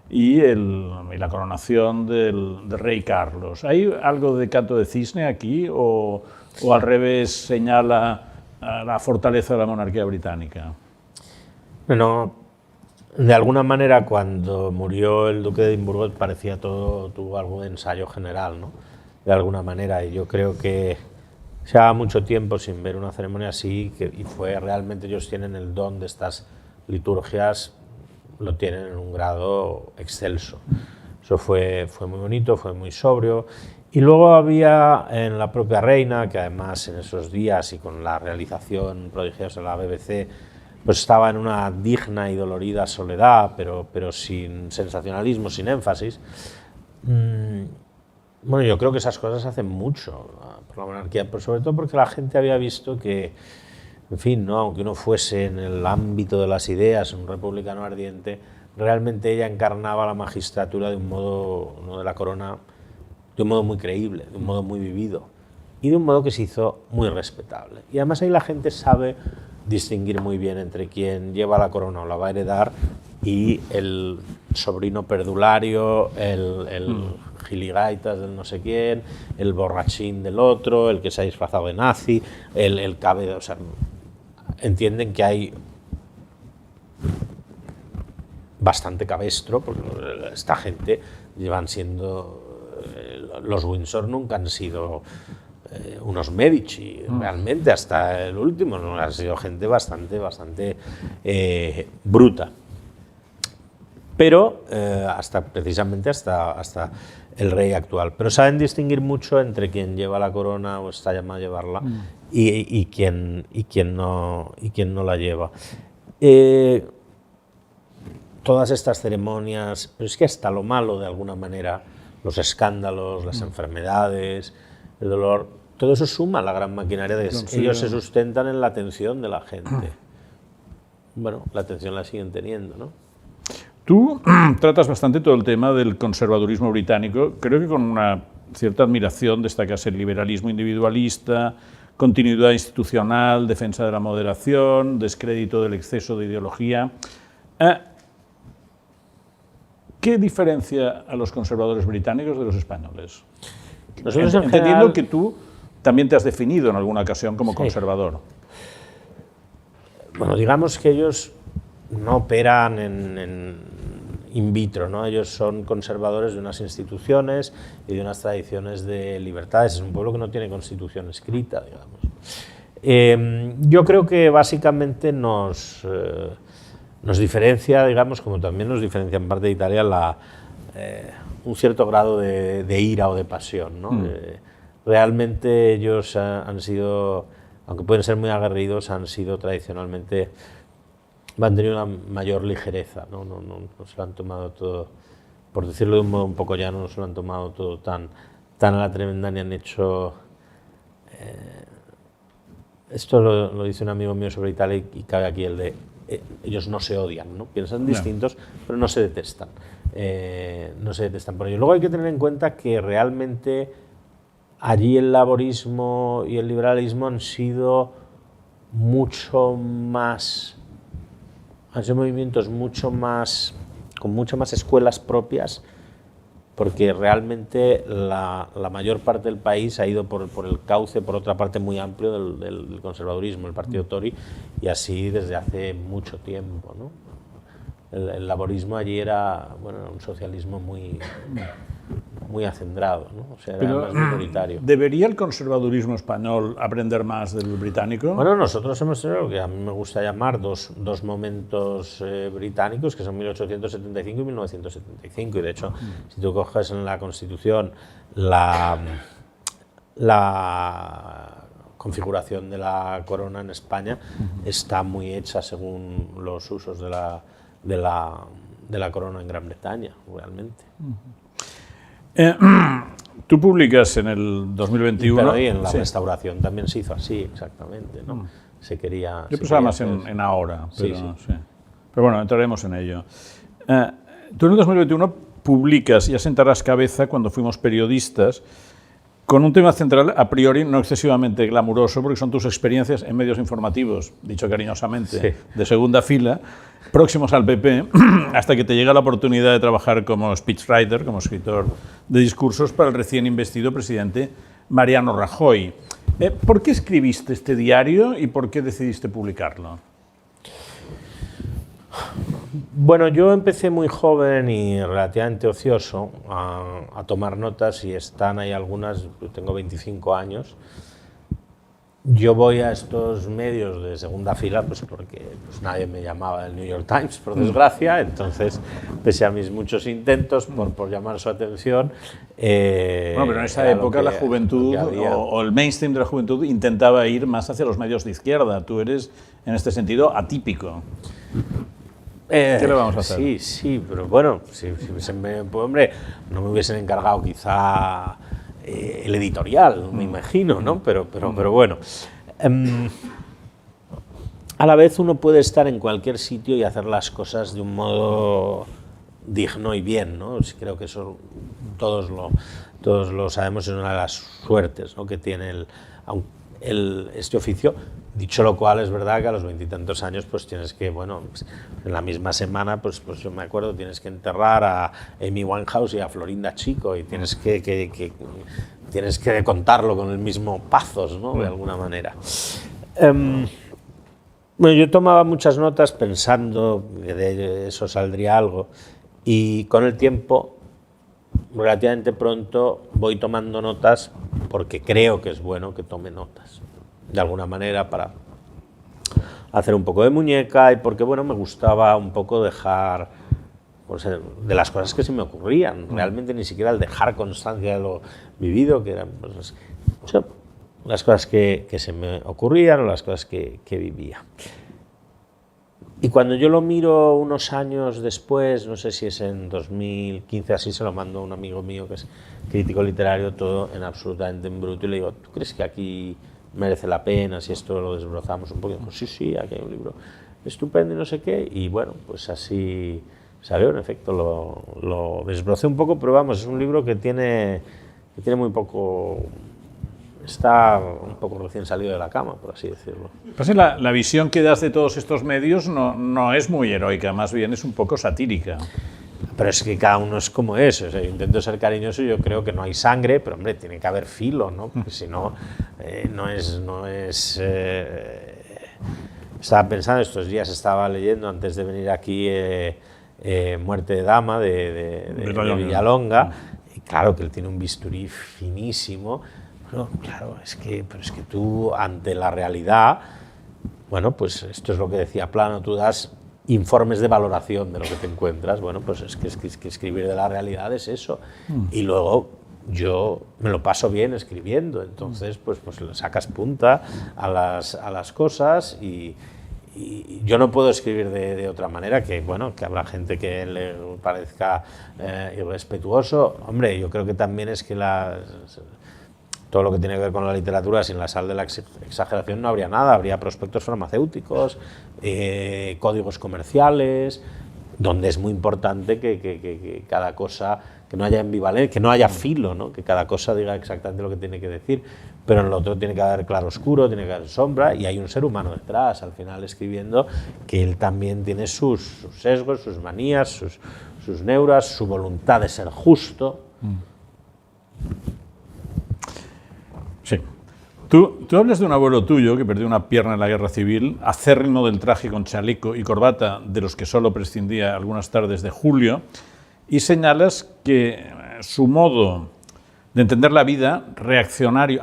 y la coronación del rey Carlos? ¿Hay algo de canto de cisne aquí o al revés señala la fortaleza de la monarquía británica? Bueno, de alguna manera cuando murió el duque de Edimburgo parecía todo, tuvo algo de ensayo general, ¿no? De alguna manera, y yo creo que se ha mucho tiempo sin ver una ceremonia así, y fue realmente, ellos tienen el don de estas liturgias, lo tienen en un grado excelso. Eso fue muy bonito, fue muy sobrio. Y luego había en la propia reina, que además en esos días y con la realización prodigiosa de la BBC, pues estaba en una digna y dolorida soledad, pero sin sensacionalismo, sin énfasis. Bueno, yo creo que esas cosas hacen mucho por la monarquía, pero sobre todo porque la gente había visto que, en fin, ¿no? Aunque uno fuese en el ámbito de las ideas, un republicano ardiente, realmente ella encarnaba la magistratura de un modo, no de la corona, de un modo muy creíble, de un modo muy vivido y de un modo que se hizo muy respetable. Y además ahí la gente sabe distinguir muy bien entre quien lleva la corona o la va a heredar y el sobrino perdulario, el giligaitas del no sé quién, el borrachín del otro, el que se ha disfrazado de nazi, el cabello, o sea, entienden que hay bastante cabestro, porque esta gente llevan siendo, los Windsor nunca han sido unos Medici, realmente hasta el último, ¿no? Ha sido gente bastante bruta. Pero precisamente hasta el rey actual. Pero saben distinguir mucho entre quien lleva la corona o está llamado a llevarla y quien no la lleva. Todas estas ceremonias, pero es que hasta lo malo de alguna manera, los escándalos, las enfermedades, el dolor, todo eso suma a la gran maquinaria de ellos se sustentan en la atención de la gente. Bueno, la atención la siguen teniendo, ¿no? Tú tratas bastante todo el tema del conservadurismo británico, creo que con una cierta admiración destacas el liberalismo individualista, continuidad institucional, defensa de la moderación, descrédito del exceso de ideología. ¿Qué diferencia a los conservadores británicos de los españoles? Entendiendo que tú también te has definido en alguna ocasión como conservador. Bueno, digamos que ellos no operan in vitro, ¿no? Ellos son conservadores de unas instituciones y de unas tradiciones de libertades. Es un pueblo que no tiene constitución escrita, digamos. Yo creo que básicamente nos diferencia, digamos, como también nos diferencia en parte de Italia, un cierto grado de ira o de pasión, ¿no? Realmente ellos han sido, aunque pueden ser muy aguerridos, han sido tradicionalmente, han tenido una mayor ligereza, ¿no? No se lo han tomado todo, por decirlo de un modo un poco llano, no se lo han tomado todo tan a la tremenda, ni han hecho... esto lo dice un amigo mío sobre Italia y cabe aquí el de... ellos no se odian, ¿no? Piensan distintos, pero no se detestan. No se detestan por ello. Luego hay que tener en cuenta que realmente allí el laborismo y el liberalismo han sido mucho más... han sido movimientos mucho más... con mucho más escuelas propias, porque realmente la mayor parte del país ha ido por el cauce, por otra parte muy amplio del conservadurismo, el partido Tory, y así desde hace mucho tiempo, ¿no? El laborismo allí era, bueno, un socialismo muy acendrado, ¿no? O sea, era más minoritario. ¿Debería el conservadurismo español aprender más del británico? Bueno, nosotros hemos tenido lo que a mí me gusta llamar dos momentos británicos, que son 1875 y 1975, y de hecho, si tú coges en la Constitución la configuración de la corona en España, está muy hecha según los usos de la corona en Gran Bretaña, realmente. Tú publicas en el 2021... Pero ahí en la restauración también se hizo así, exactamente, ¿no? Se quería... Yo pensaba más en ahora, pero, sí. Pero bueno, entraremos en ello. Tú en el 2021 publicas Ya sentarás cabeza cuando fuimos periodistas, con un tema central a priori no excesivamente glamuroso, porque son tus experiencias en medios informativos, dicho cariñosamente, de segunda fila, próximos al PP, hasta que te llega la oportunidad de trabajar como speechwriter, como escritor de discursos para el recién investido presidente Mariano Rajoy. ¿Por qué escribiste este diario y por qué decidiste publicarlo? Bueno, yo empecé muy joven y relativamente ocioso a tomar notas, y están ahí algunas, tengo 25 años. Yo voy a estos medios de segunda fila pues porque nadie me llamaba del New York Times, por desgracia, entonces, pese a mis muchos intentos por llamar su atención... bueno, pero en esa época la juventud o el mainstream de la juventud intentaba ir más hacia los medios de izquierda. Tú eres, en este sentido, atípico. ¿Qué le vamos a hacer? Sí, pero bueno, pues, hombre, no me hubiesen encargado quizá el editorial, me imagino, ¿no? Pero bueno. A la vez uno puede estar en cualquier sitio y hacer las cosas de un modo digno y bien, ¿no? Creo que eso todos lo sabemos, es una de las suertes, ¿no?, que tiene este oficio. Dicho lo cual, es verdad que a los 20 y tantos años pues tienes que, bueno, pues, en la misma semana, pues yo me acuerdo, tienes que enterrar a Amy Winehouse y a Florinda Chico, y tienes que contarlo con el mismo pathos, ¿no?, de alguna manera. Bueno, yo tomaba muchas notas pensando que de eso saldría algo, y con el tiempo, relativamente pronto, voy tomando notas porque creo que es bueno que tome notas, de alguna manera, para hacer un poco de muñeca, y porque, bueno, me gustaba un poco dejar pues, de las cosas que se me ocurrían, realmente ni siquiera el dejar constancia de lo vivido, que eran pues, o sea, las cosas que se me ocurrían o las cosas que vivía. Y cuando yo lo miro unos años después, no sé si es en 2015, así se lo mando a un amigo mío que es crítico literario, todo en absolutamente en bruto, y le digo, ¿tú crees que aquí merece la pena si esto lo desbrozamos un poco? Y dijo, sí, aquí hay un libro estupendo y no sé qué, y bueno, pues así salió, en efecto, lo desbrocé un poco, pero vamos, es un libro que tiene muy poco... Está un poco recién salido de la cama, por así decirlo. Pues la visión que das de todos estos medios no es muy heroica, más bien es un poco satírica. Pero es que cada uno es como es, o sea, yo intento ser cariñoso, yo creo que no hay sangre, pero hombre, tiene que haber filo, ¿no? Porque si no, no es... Estaba pensando, estos días estaba leyendo, antes de venir aquí, Muerte de Dama, de Villalonga, y claro que él tiene un bisturí finísimo. No, claro, pero es que tú, ante la realidad, bueno, pues esto es lo que decía Plano, tú das informes de valoración de lo que te encuentras, bueno, pues es que escribir de la realidad es eso. Y luego yo me lo paso bien escribiendo, entonces pues le sacas punta a las cosas y yo no puedo escribir de otra manera, que bueno, que habrá gente que le parezca irrespetuoso. Hombre, yo creo que también es que todo lo que tiene que ver con la literatura, sin la sal de la exageración no habría nada, habría prospectos farmacéuticos, códigos comerciales, donde es muy importante que cada cosa, que no haya ambivalencia, que no haya filo, ¿no? Que cada cosa diga exactamente lo que tiene que decir, pero en lo otro tiene que haber claroscuro, tiene que haber sombra, y hay un ser humano detrás, al final escribiendo, que él también tiene sus sesgos, sus manías, sus neuras, su voluntad de ser justo. Sí. Tú hablas de un abuelo tuyo que perdió una pierna en la guerra civil, acérrimo del traje con chaleco y corbata, de los que solo prescindía algunas tardes de julio, y señalas que su modo de entender la vida, reaccionario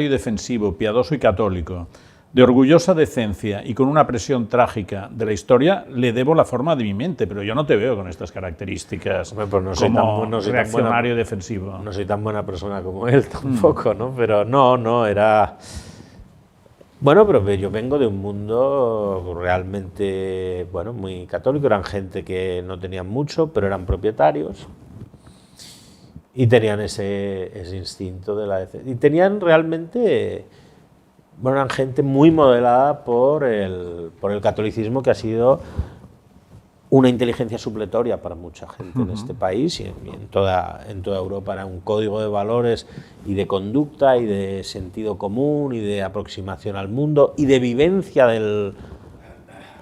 y defensivo, piadoso y católico, de orgullosa decencia y con una presión trágica de la historia, le debo la forma de mi mente, pero yo no te veo con estas características. Hombre, pues como reaccionario defensivo. No soy tan buena persona como él tampoco, ¿no? Pero no, era... Bueno, pero yo vengo de un mundo realmente, bueno, muy católico. Eran gente que no tenían mucho, pero eran propietarios. Y tenían ese instinto de la defensa. Y tenían realmente... Bueno, eran gente muy modelada por el catolicismo, que ha sido una inteligencia supletoria para mucha gente en este país y en toda Europa. Era un código de valores y de conducta y de sentido común y de aproximación al mundo y de vivencia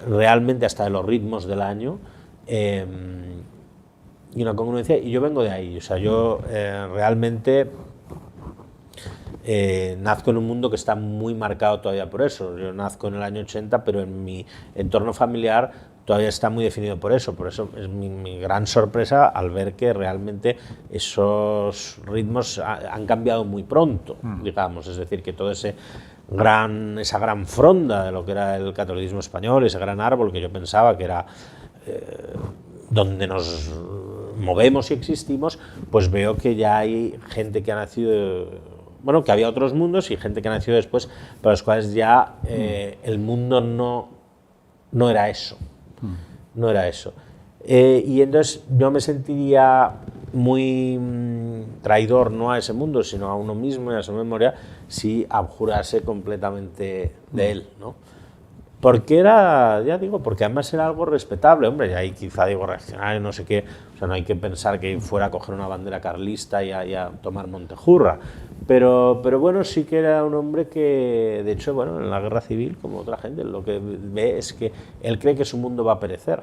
realmente hasta de los ritmos del año. Y una congruencia, y yo vengo de ahí, o sea, yo realmente... nazco en un mundo que está muy marcado todavía por eso. Yo nazco en el año 80, pero en mi entorno familiar todavía está muy definido por eso. Por eso es mi gran sorpresa al ver que realmente esos ritmos han cambiado muy pronto, digamos. Es decir, que toda esa gran fronda de lo que era el catolicismo español, ese gran árbol que yo pensaba que era donde nos movemos y existimos, pues veo que ya hay gente que ha nacido... Bueno, que había otros mundos y gente que ha nacido después, para los cuales ya el mundo no era eso. No era eso. Y entonces yo me sentiría muy traidor, no a ese mundo, sino a uno mismo y a su memoria, si abjurase completamente de él, ¿no? Porque era, ya digo, porque además era algo respetable, hombre, y ahí quizá digo reaccionario, no sé qué, o sea, no hay que pensar que fuera a coger una bandera carlista y a tomar Montejurra, pero bueno, sí que era un hombre que, de hecho, bueno, en la guerra civil, como otra gente, lo que ve es que él cree que su mundo va a perecer.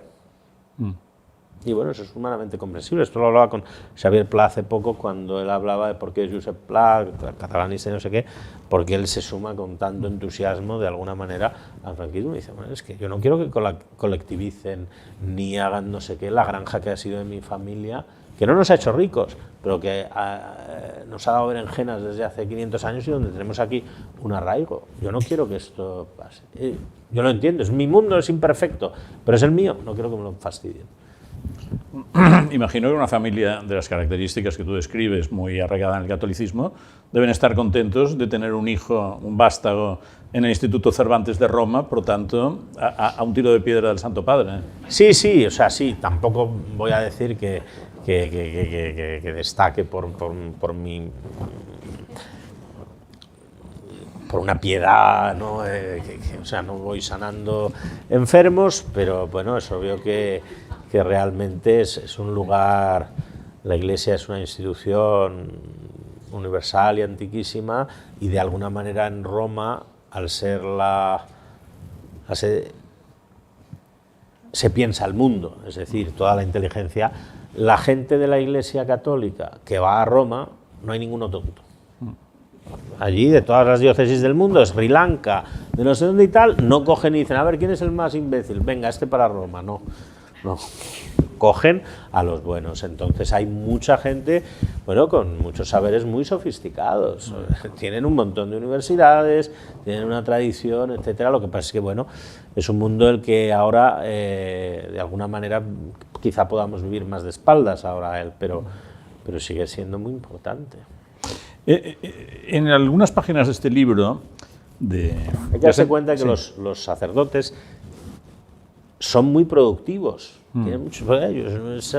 Y bueno, eso es humanamente comprensible. Esto lo hablaba con Xavier Pla hace poco, cuando él hablaba de por qué Josep Pla, catalanista y no sé qué, porque él se suma con tanto entusiasmo, de alguna manera, al franquismo. Y dice, bueno, es que yo no quiero que colectivicen ni hagan no sé qué la granja que ha sido de mi familia, que no nos ha hecho ricos, pero que nos ha dado berenjenas desde hace 500 años y donde tenemos aquí un arraigo. Yo no quiero que esto pase. Yo lo entiendo, mi mundo es imperfecto, pero es el mío, no quiero que me lo fastidien. Imagino que una familia de las características que tú describes, muy arraigada en el catolicismo, deben estar contentos de tener un hijo, un vástago, en el Instituto Cervantes de Roma, por tanto, a un tiro de piedra del Santo Padre. Sí, sí, o sea, sí, tampoco voy a decir que destaque por una piedad, ¿no? O sea, no voy sanando enfermos, pero bueno, es obvio que realmente es un lugar, la Iglesia es una institución universal y antiquísima, y de alguna manera en Roma, al ser se piensa el mundo, es decir, toda la inteligencia, la gente de la Iglesia católica que va a Roma, no hay ninguno tonto. Allí, de todas las diócesis del mundo, Sri Lanka, de no sé dónde y tal, no cogen y dicen, a ver, ¿quién es el más imbécil? Venga, este para Roma, no. Cogen a los buenos. Entonces hay mucha gente, bueno, con muchos saberes muy sofisticados. Tienen un montón de universidades, tienen una tradición, etcétera. Lo que pasa es que, bueno, es un mundo en el que ahora, de alguna manera, quizá podamos vivir más de espaldas ahora a él, pero sigue siendo muy importante. En algunas páginas de este libro... Hay que darse cuenta que los sacerdotes son muy productivos, tienen muchos, ellos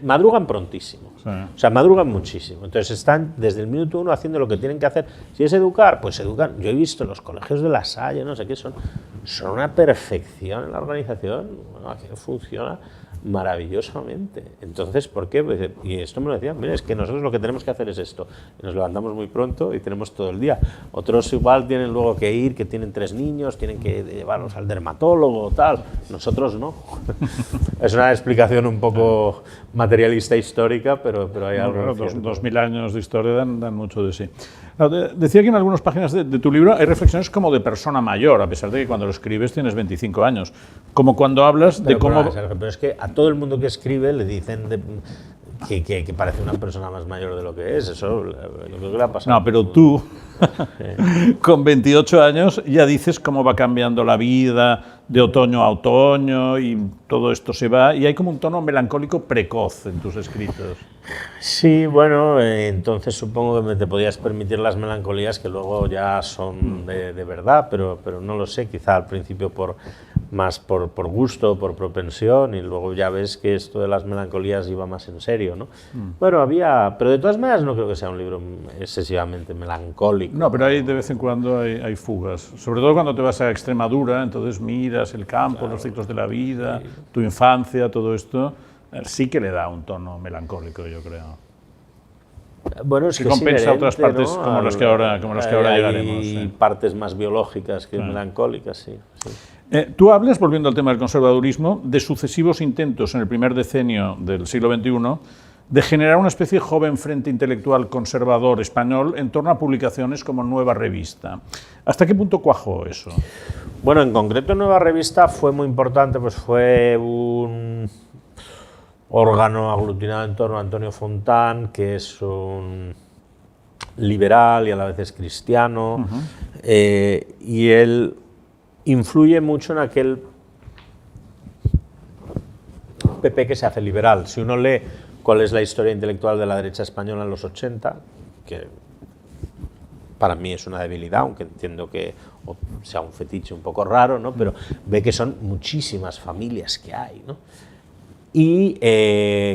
madrugan prontísimo, sí. O sea, madrugan muchísimo, entonces están desde el minuto 1 haciendo lo que tienen que hacer. Si es educar, pues educan. Yo he visto los colegios de La Salle, no sé qué, son una perfección en la organización, bueno, aquí funciona maravillosamente. Entonces, ¿por qué? Pues, y esto me lo decían, mira, es que nosotros lo que tenemos que hacer es esto, y nos levantamos muy pronto y tenemos todo el día. Otros igual tienen luego que ir, que tienen 3 niños, tienen que llevarlos al dermatólogo, tal. Nosotros no. Es una explicación un poco materialista histórica, pero hay algo. 2000 años de historia dan mucho de sí. Decía que en algunas páginas de tu libro hay reflexiones como de persona mayor, a pesar de que cuando lo escribes tienes 25 años. Como cuando hablas de cómo... Pero es que a todo el mundo que escribe le dicen que parece una persona más mayor de lo que es. Eso yo creo que le ha pasado. No, pero tú, con 28 años, ya dices cómo va cambiando la vida de otoño a otoño y todo esto se va, y hay como un tono melancólico precoz en tus escritos. Sí, bueno, entonces supongo que te podías permitir las melancolías que luego ya son de verdad, pero no lo sé, quizá al principio más por gusto, por propensión, y luego ya ves que esto de las melancolías iba más en serio, ¿no? Bueno, pero de todas maneras no creo que sea un libro excesivamente melancólico. No, pero de vez en cuando hay fugas, sobre todo cuando te vas a Extremadura, entonces miras el campo, claro, los ciclos de la vida, sí, tu infancia, todo esto, sí que le da un tono melancólico, yo creo. Bueno, es que compensa otras partes, ¿no? como las que ahora llegaremos. Hay partes más biológicas que melancólicas, sí. Tú hablas, volviendo al tema del conservadurismo, de sucesivos intentos en el primer decenio del siglo XXI de generar una especie de joven frente intelectual conservador español en torno a publicaciones como Nueva Revista. ¿Hasta qué punto cuajó eso? Bueno, en concreto Nueva Revista fue muy importante, pues fue un órgano aglutinado en torno a Antonio Fontán, que es un liberal y a la vez es cristiano, y él influye mucho en aquel PP que se hace liberal. Si uno lee cuál es la historia intelectual de la derecha española en los 80, que para mí es una debilidad, aunque entiendo que sea un fetiche un poco raro, ¿no? Pero ve que son muchísimas familias que hay, ¿no? Y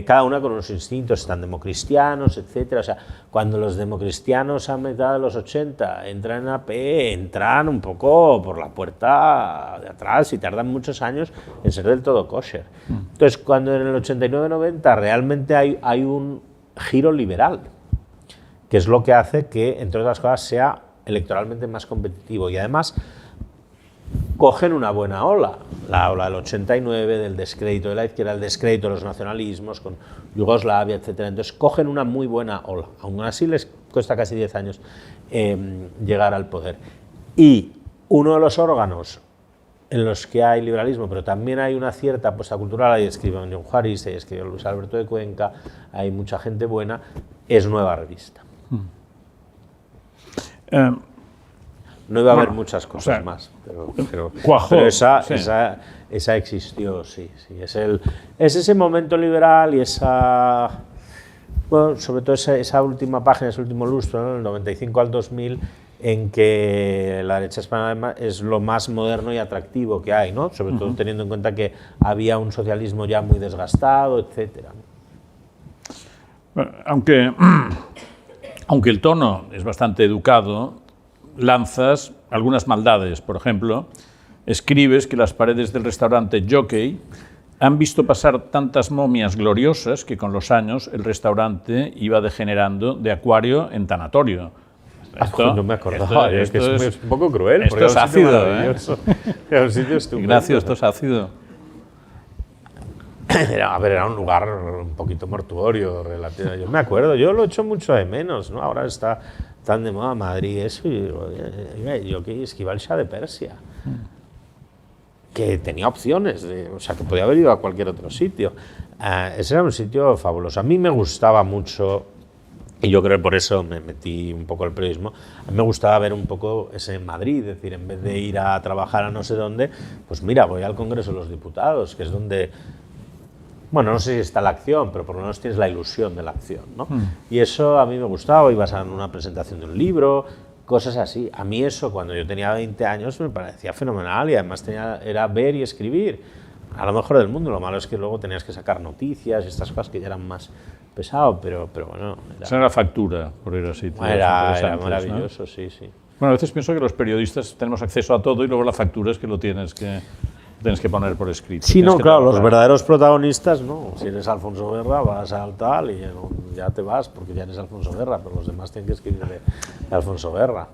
cada una con unos instintos, están democristianos, etcétera. O sea, cuando los democristianos a mitad de los 80 entran en AP, entran un poco por la puerta de atrás y tardan muchos años en ser del todo kosher. Entonces, cuando en el 89-90 realmente hay un giro liberal, que es lo que hace que, entre otras cosas, sea electoralmente más competitivo, y además cogen una buena ola, la ola del 89, del descrédito de la izquierda, el descrédito de los nacionalismos con Yugoslavia, etcétera. Entonces cogen una muy buena ola, aún así les cuesta casi 10 años llegar al poder. Y uno de los órganos en los que hay liberalismo, pero también hay una cierta apuesta cultural, ahí escribe John Juárez, ahí escribe Luis Alberto de Cuenca, hay mucha gente buena, es Nueva Revista. No iba a haber muchas cosas más, pero esa existió, sí. Es ese momento liberal y esa... Bueno, sobre todo esa última página, ese último lustro, ¿no? Del 95 al 2000, en que la derecha española es lo más moderno y atractivo que hay, ¿no? Sobre todo teniendo en cuenta que había un socialismo ya muy desgastado, etcétera. Aunque el tono es bastante educado, lanzas algunas maldades. Por ejemplo, escribes que las paredes del restaurante Jockey han visto pasar tantas momias gloriosas que con los años el restaurante iba degenerando de acuario en tanatorio. Esto, no me acordaba, es un poco cruel. Esto es ácido, Ignacio, esto es ácido. Era un lugar un poquito mortuorio, relativo. Yo me acuerdo, yo lo echo mucho de menos, ¿no? Ahora está tan de moda Madrid, eso, y digo, yo que esquiva el Shah de Persia, que tenía opciones, o sea, que podía haber ido a cualquier otro sitio. Ese era un sitio fabuloso. A mí me gustaba mucho, y yo creo que por eso me metí un poco al periodismo, a mí me gustaba ver un poco ese Madrid, es decir, en vez de ir a trabajar a no sé dónde, pues mira, voy al Congreso de los Diputados, que es donde... Bueno, no sé si está la acción, pero por lo menos tienes la ilusión de la acción, ¿no? Y eso a mí me gustaba, ibas a una presentación de un libro, cosas así. A mí eso, cuando yo tenía 20 años, me parecía fenomenal y además era ver y escribir a lo mejor del mundo. Lo malo es que luego tenías que sacar noticias y estas cosas que ya eran más pesado, pero bueno. Esa era la factura, por ir así. Era maravilloso, ¿no? Sí. Bueno, a veces pienso que los periodistas tenemos acceso a todo y luego la factura es que lo tienes que poner por escrito. Sí, no, claro, los verdaderos protagonistas, no. Si eres Alfonso Guerra, vas al tal y ya te vas porque ya eres Alfonso Guerra, pero los demás tienen que escribir de Alfonso Guerra.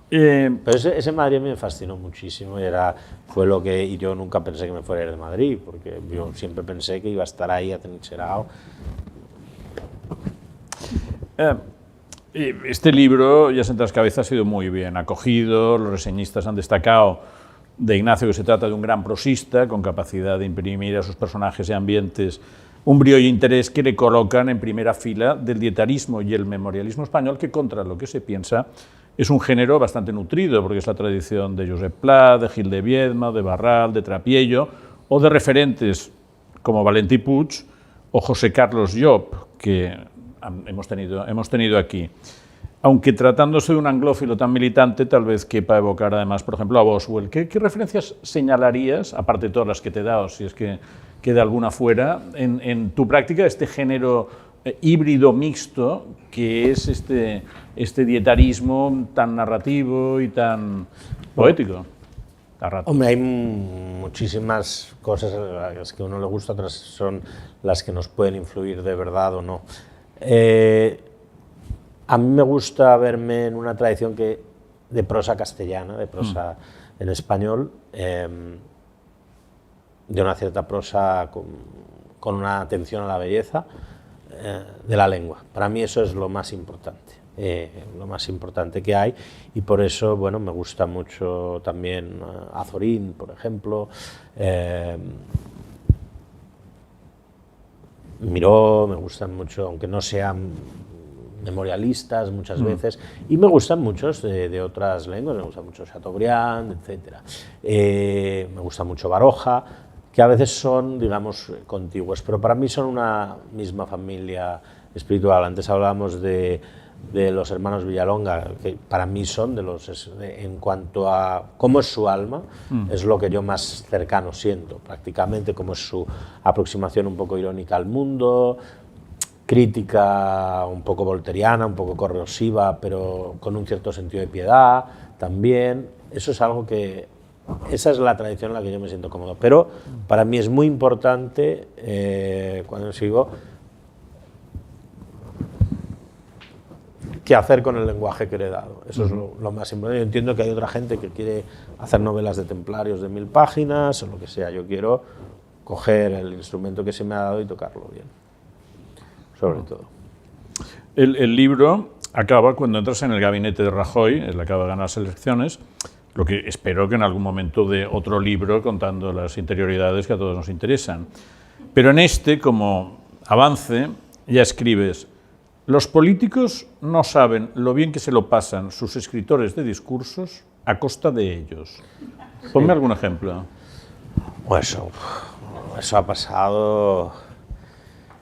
Pero ese Madrid me fascinó muchísimo y yo nunca pensé que me fuera a ir de Madrid, porque yo siempre pensé que iba a estar ahí atrincherado. Este libro, Ya sentas cabeza, ha sido muy bien acogido, los reseñistas han destacado de Ignacio que se trata de un gran prosista con capacidad de imprimir a sus personajes y ambientes un brío y interés que le colocan en primera fila del dietarismo y el memorialismo español, que contra lo que se piensa es un género bastante nutrido, porque es la tradición de Josep Pla, de Gil de Viedma, de Barral, de Trapiello, o de referentes como Valentí Puig o José Carlos Llop, que hemos tenido aquí. Aunque tratándose de un anglófilo tan militante, tal vez quepa evocar además, por ejemplo, a Boswell. ¿Qué referencias señalarías, aparte de todas las que te he dado, si es que queda alguna fuera, en tu práctica, este género híbrido mixto que es este dietarismo tan narrativo y tan poético? Hombre, hay muchísimas cosas a las que a uno le gusta, otras son las que nos pueden influir de verdad o no. A mí me gusta verme en una tradición de prosa castellana, de prosa en español, de una cierta prosa con una atención a la belleza de la lengua. Para mí eso es lo más importante que hay, y por eso, bueno, me gusta mucho también Azorín, por ejemplo, Miró, me gustan mucho, aunque no sean memorialistas muchas veces, y me gustan muchos de otras lenguas, me gusta mucho Chateaubriand, etc. Me gusta mucho Baroja, que a veces son, digamos, contiguos, pero para mí son una misma familia espiritual. Antes hablábamos de los hermanos Villalonga, que para mí son en cuanto a cómo es su alma, es lo que yo más cercano siento, prácticamente, cómo es su aproximación un poco irónica al mundo, crítica un poco volteriana, un poco corrosiva, pero con un cierto sentido de piedad también. Eso es algo esa es la tradición en la que yo me siento cómodo. Pero para mí es muy importante, cuando escribo, qué hacer con el lenguaje que le he dado. Eso es lo más importante. Yo entiendo que hay otra gente que quiere hacer novelas de templarios de 1000 páginas o lo que sea. Yo quiero coger el instrumento que se me ha dado y tocarlo bien. Sobre todo. El libro acaba cuando entras en el gabinete de Rajoy, él acaba de ganar las elecciones, lo que espero que en algún momento dé otro libro contando las interioridades que a todos nos interesan. Pero en este, como avance, ya escribes: los políticos no saben lo bien que se lo pasan sus escritores de discursos a costa de ellos. Ponme algún ejemplo. Pues eso ha pasado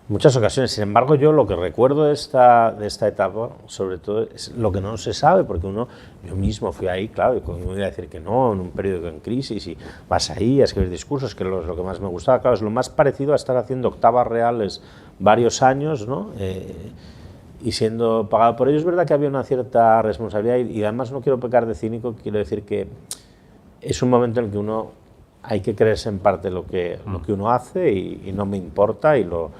en muchas ocasiones. Sin embargo, yo lo que recuerdo de esta etapa, sobre todo, es lo que no se sabe, porque yo mismo fui ahí, claro, y cuando me iba a decir que no, en un periódico en crisis, y vas ahí a escribir discursos, que es lo que más me gustaba, claro, es lo más parecido a estar haciendo octavas reales varios años, ¿no? Y siendo pagado por ello. Es verdad que había una cierta responsabilidad, y además no quiero pecar de cínico, quiero decir que es un momento en el que uno hay que creerse en parte lo que uno hace, y no me importa, y lo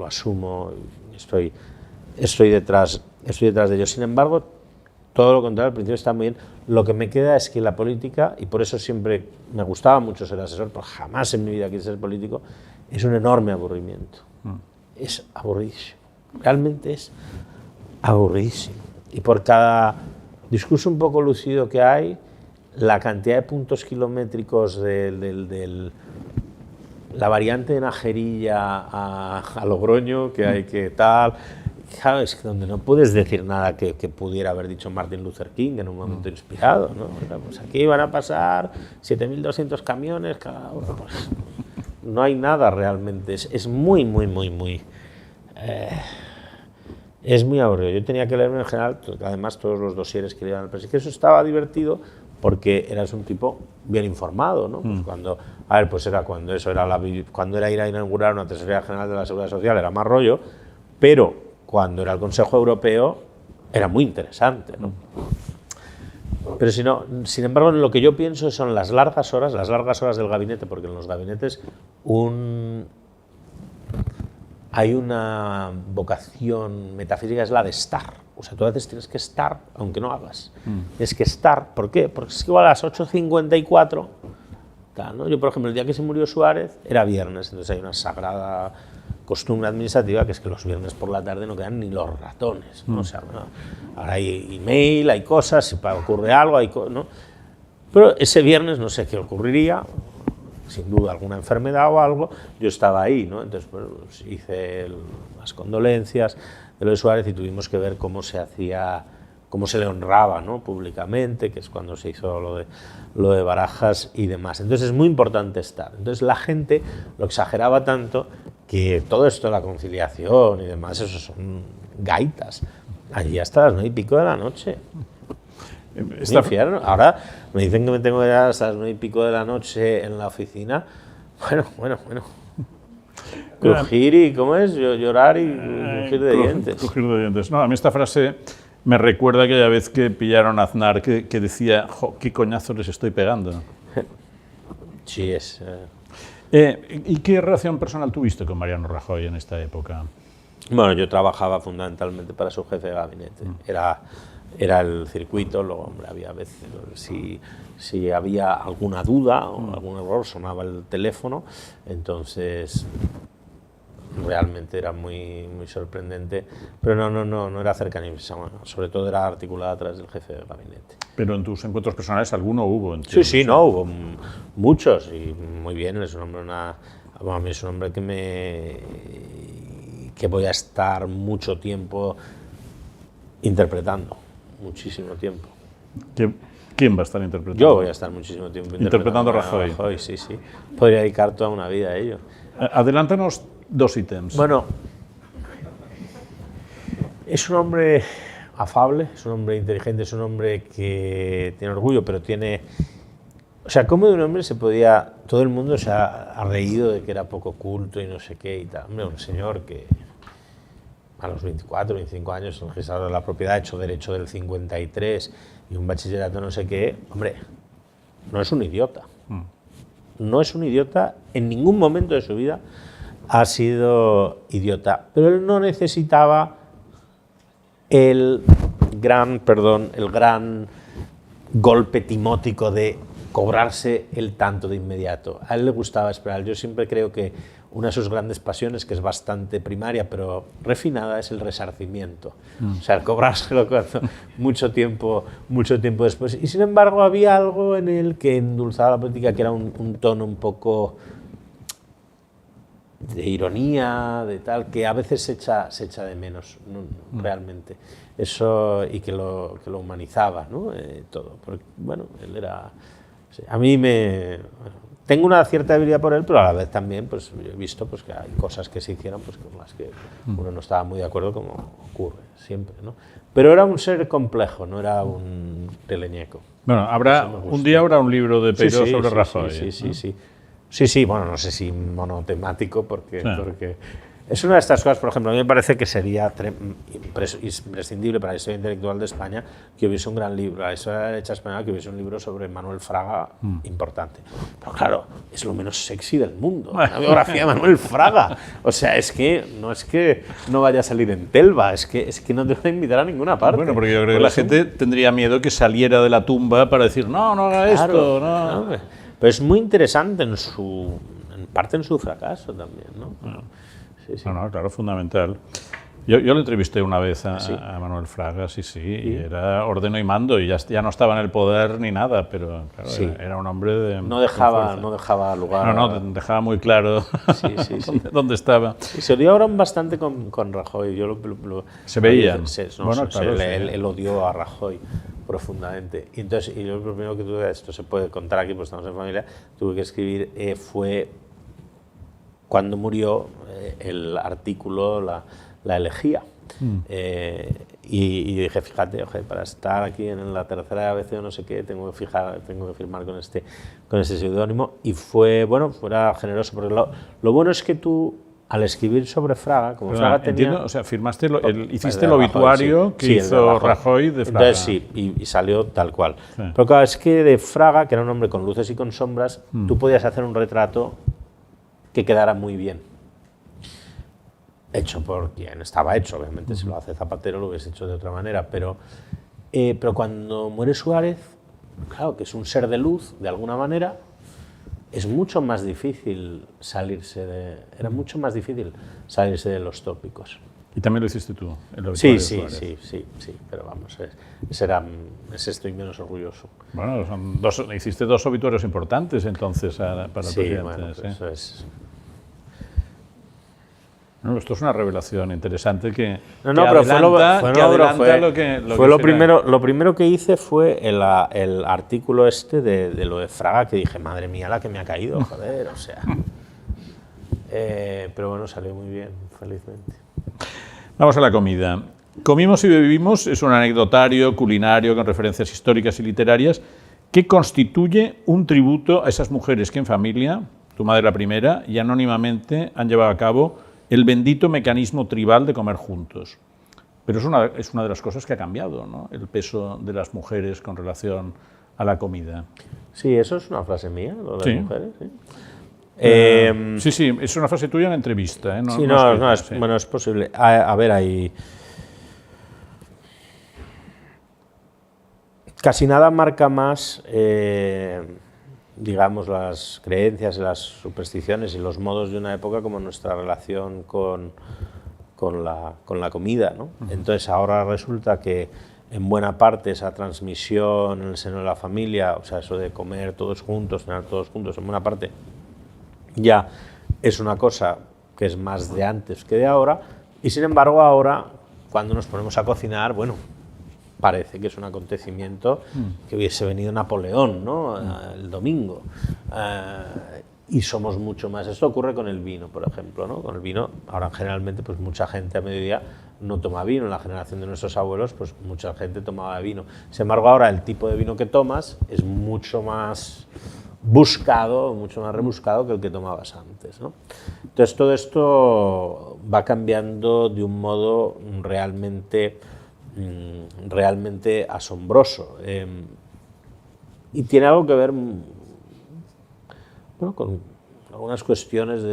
asumo, y estoy detrás de ello. Sin embargo, todo lo contrario, al principio está muy bien. Lo que me queda es que la política, y por eso siempre me gustaba mucho ser asesor, pero jamás en mi vida quise ser político, es un enorme aburrimiento. Es aburridísimo, realmente es aburridísimo. Y por cada discurso un poco lucido que hay, la cantidad de puntos kilométricos de la variante de Najerilla a Logroño que hay que tal, claro, es que donde no puedes decir nada que pudiera haber dicho Martin Luther King en un momento inspirado, ¿no? Pues aquí van a pasar 7.200 camiones cada hora, pues no hay nada realmente, es muy es muy aburrido. Yo tenía que leerme en general, además, todos los dosieres que le iban al presidente, que eso estaba divertido porque eras un tipo bien informado, ¿no? Pues cuando era ir a inaugurar una tesorería general de la Seguridad Social era más rollo, pero cuando era el Consejo Europeo era muy interesante, ¿no? Pero sin embargo, lo que yo pienso son las largas horas del gabinete, porque en los gabinetes hay una vocación metafísica, es la de estar. O sea, tú a veces tienes que estar, aunque no hagas. Tienes que estar. ¿Por qué? Porque es que igual a las 8:54, ¿no? Yo, por ejemplo, el día que se murió Suárez era viernes, entonces hay una sagrada costumbre administrativa que es que los viernes por la tarde no quedan ni los ratones, ¿no? O sea, ahora hay email, hay cosas, si ocurre algo, ¿no? Pero ese viernes no sé qué ocurriría, sin duda alguna enfermedad o algo, yo estaba ahí, ¿no? Entonces, pues, hice las condolencias de lo de Suárez y tuvimos que ver cómo se le honraba, ¿no? Públicamente, que es cuando se hizo lo de Barajas y demás. Entonces es muy importante estar. Entonces la gente lo exageraba tanto que todo esto de la conciliación y demás, eso son gaitas. Allí hasta las 9:00 de la noche. Es infierno. Ahora me dicen que me tengo que quedar hasta las 9:00 de la noche en la oficina. Bueno. Crujir y, ¿cómo es? Llorar y crujir de dientes. Crujir de dientes. No, a mí esta frase me recuerda aquella vez que pillaron a Aznar que decía: jo, qué coñazo les estoy pegando. Sí, es... ¿Y qué relación personal tuviste con Mariano Rajoy en esta época? Bueno, yo trabajaba fundamentalmente para su jefe de gabinete. Era el circuito, luego, hombre, había veces, si había alguna duda o algún error, sonaba el teléfono, entonces realmente era muy sorprendente, pero no era cercanía, sobre todo era articulada a través del jefe de gabinete. Pero en tus encuentros personales alguno hubo. Sí, no, hubo muchos, y muy bien, es un hombre, a mí es un hombre que voy a estar mucho tiempo interpretando. Muchísimo tiempo. ¿Quién va a estar interpretando? Yo voy a estar muchísimo tiempo interpretando a Rajoy. Sí. Podría dedicar toda una vida a ello. Adelántanos 2 ítems. Bueno, es un hombre afable, es un hombre inteligente, es un hombre que tiene orgullo, pero tiene... O sea, como de un hombre se podía... Todo el mundo se ha reído de que era poco culto y no sé qué y tal. Hombre, un señor que a los 24, 25 años, registrador de la propiedad, hecho derecho del 53 y un bachillerato no sé qué, hombre, no es un idiota. No es un idiota, en ningún momento de su vida ha sido idiota, pero él no necesitaba el gran golpe timótico de cobrarse el tanto de inmediato. A él le gustaba esperar. Yo siempre creo que una de sus grandes pasiones, que es bastante primaria, pero refinada, es el resarcimiento. O sea, el cobrárselo mucho tiempo después. Y sin embargo había algo en él que endulzaba la política, que era un tono un poco de ironía, de tal, que a veces se echa de menos, realmente. Eso, y que lo humanizaba, ¿no? Todo. Porque, bueno, él era... Sí, a mí tengo una cierta debilidad por él, pero a la vez también pues, yo he visto pues, que hay cosas que se hicieron pues, con las que uno no estaba muy de acuerdo, como ocurre siempre, ¿no? Pero era un ser complejo, no era un teleñeco. Bueno, un día habrá un libro de Peiró sobre Rajoy. Sí, bueno, no sé si monotemático, porque es una de estas cosas. Por ejemplo, a mí me parece que sería imprescindible para la historia intelectual de España que hubiese un gran libro, la historia de la derecha española, que hubiese un libro sobre Manuel Fraga importante. Pero claro, es lo menos sexy del mundo, una biografía de Manuel Fraga. O sea, es que no vaya a salir en Telva, es que no te van a invitar a ninguna parte. Bueno, porque yo creo que la gente tendría miedo que saliera de la tumba para decir, no haga esto, no. Pero es muy interesante en parte en su fracaso también, ¿no? Sí. No, claro, fundamental. Yo le entrevisté una vez a Manuel Fraga, y era ordeno y mando, y ya no estaba en el poder ni nada, pero claro, era un hombre de... No dejaba lugar... No, dejaba muy claro dónde estaba. Y se odiaron bastante con Rajoy. Se veían. Él odió a Rajoy profundamente. Y yo lo primero que tuve, esto se puede contar aquí, pues estamos en familia, tuve que escribir, fue cuando murió el artículo La elegía. Y dije, fíjate, para estar aquí en la tercera ABC o no sé qué, tengo que firmar con este seudónimo. Y fuera generoso, porque lo bueno es que tú, al escribir sobre Fraga, como Fraga tenía... Entiendo, o sea, hiciste el obituario que hizo Rajoy de Fraga. Entonces sí, y salió tal cual. Pero claro, es que de Fraga, que era un hombre con luces y con sombras, tú podías hacer un retrato que quedara muy bien. Hecho por quien estaba hecho, obviamente si lo hace Zapatero lo hubiese hecho de otra manera, pero cuando muere Suárez, claro, que es un ser de luz, de alguna manera, es mucho más difícil era mucho más difícil salirse de los tópicos. ¿Y también lo hiciste tú? El obituario de Suárez? Sí, pero vamos, ese estoy menos orgulloso. Bueno, hiciste dos obituarios importantes entonces para el presidente. Bueno, eso es... No, esto es una revelación interesante que pero fue lo primero que hice fue el artículo de lo de Fraga, que dije, madre mía, la que me ha caído, joder, o sea. Pero bueno, salió muy bien, felizmente. Vamos a la comida. Comimos y bebimos es un anecdotario culinario con referencias históricas y literarias que constituye un tributo a esas mujeres que en familia, tu madre la primera, y anónimamente han llevado a cabo el bendito mecanismo tribal de comer juntos. Pero es una de las cosas que ha cambiado, ¿no? El peso de las mujeres con relación a la comida. Sí, eso es una frase mía, lo de las mujeres. Sí, es una frase tuya en entrevista. Bueno, es posible. A ver, hay... Casi nada marca más... digamos, las creencias, las supersticiones y los modos de una época como nuestra relación con la comida, ¿no? Entonces ahora resulta que en buena parte esa transmisión en el seno de la familia, o sea, eso de comer todos juntos, cenar todos juntos, en buena parte ya es una cosa que es más de antes que de ahora, y sin embargo ahora, cuando nos ponemos a cocinar, bueno, parece que es un acontecimiento que hubiese venido Napoleón, ¿no? El domingo. Y somos mucho más. Esto ocurre con el vino, por ejemplo, ¿no? Con el vino, ahora generalmente pues mucha gente a mediodía no toma vino. En la generación de nuestros abuelos, pues mucha gente tomaba vino. Sin embargo, ahora el tipo de vino que tomas es mucho más buscado, mucho más rebuscado que el que tomabas antes, ¿no? Entonces todo esto va cambiando de un modo realmente asombroso, y tiene algo que ver con algunas cuestiones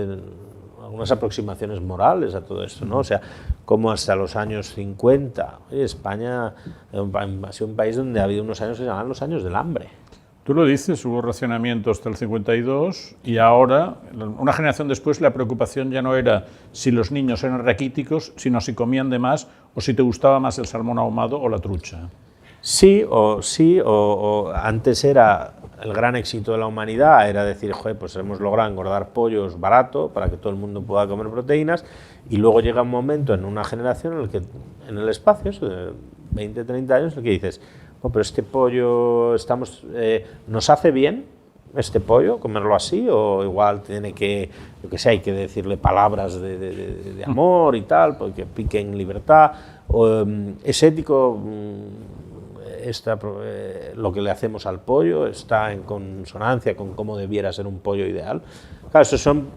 algunas aproximaciones morales a todo esto, ¿no? O sea, como hasta los años 50, España ha sido un país donde ha habido unos años que se llamaban los años del hambre. Tú lo dices, hubo racionamiento hasta el 52 y ahora, una generación después, la preocupación ya no era si los niños eran raquíticos, sino si comían de más o si te gustaba más el salmón ahumado o la trucha. Sí, o antes era el gran éxito de la humanidad, era decir, joder, pues hemos logrado engordar pollos barato para que todo el mundo pueda comer proteínas, y luego llega un momento en una generación en el que, en el espacio, de 20, 30 años, en el que dices, oh, pero este pollo nos hace bien este pollo, comerlo así, o igual tiene que, yo que sé, hay que decirle palabras de amor y tal, porque pique en libertad, o es ético, lo que le hacemos al pollo está en consonancia con cómo debiera ser un pollo ideal. Claro, esos son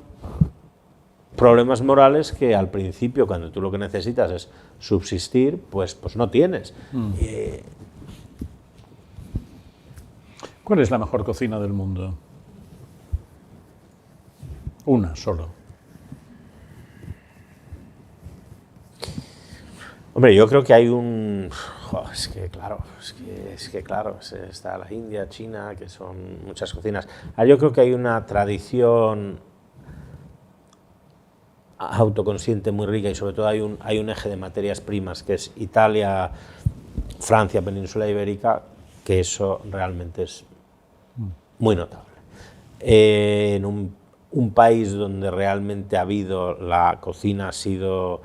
problemas morales que al principio, cuando tú lo que necesitas es subsistir, pues no tienes. ¿Cuál es la mejor cocina del mundo? Una solo. Hombre, yo creo que hay un... es que claro, está la India, China, que son muchas cocinas. Yo creo que hay una tradición autoconsciente muy rica, y sobre todo hay un eje de materias primas, que es Italia, Francia, península ibérica, que eso realmente es muy notable. En un país donde realmente la cocina ha sido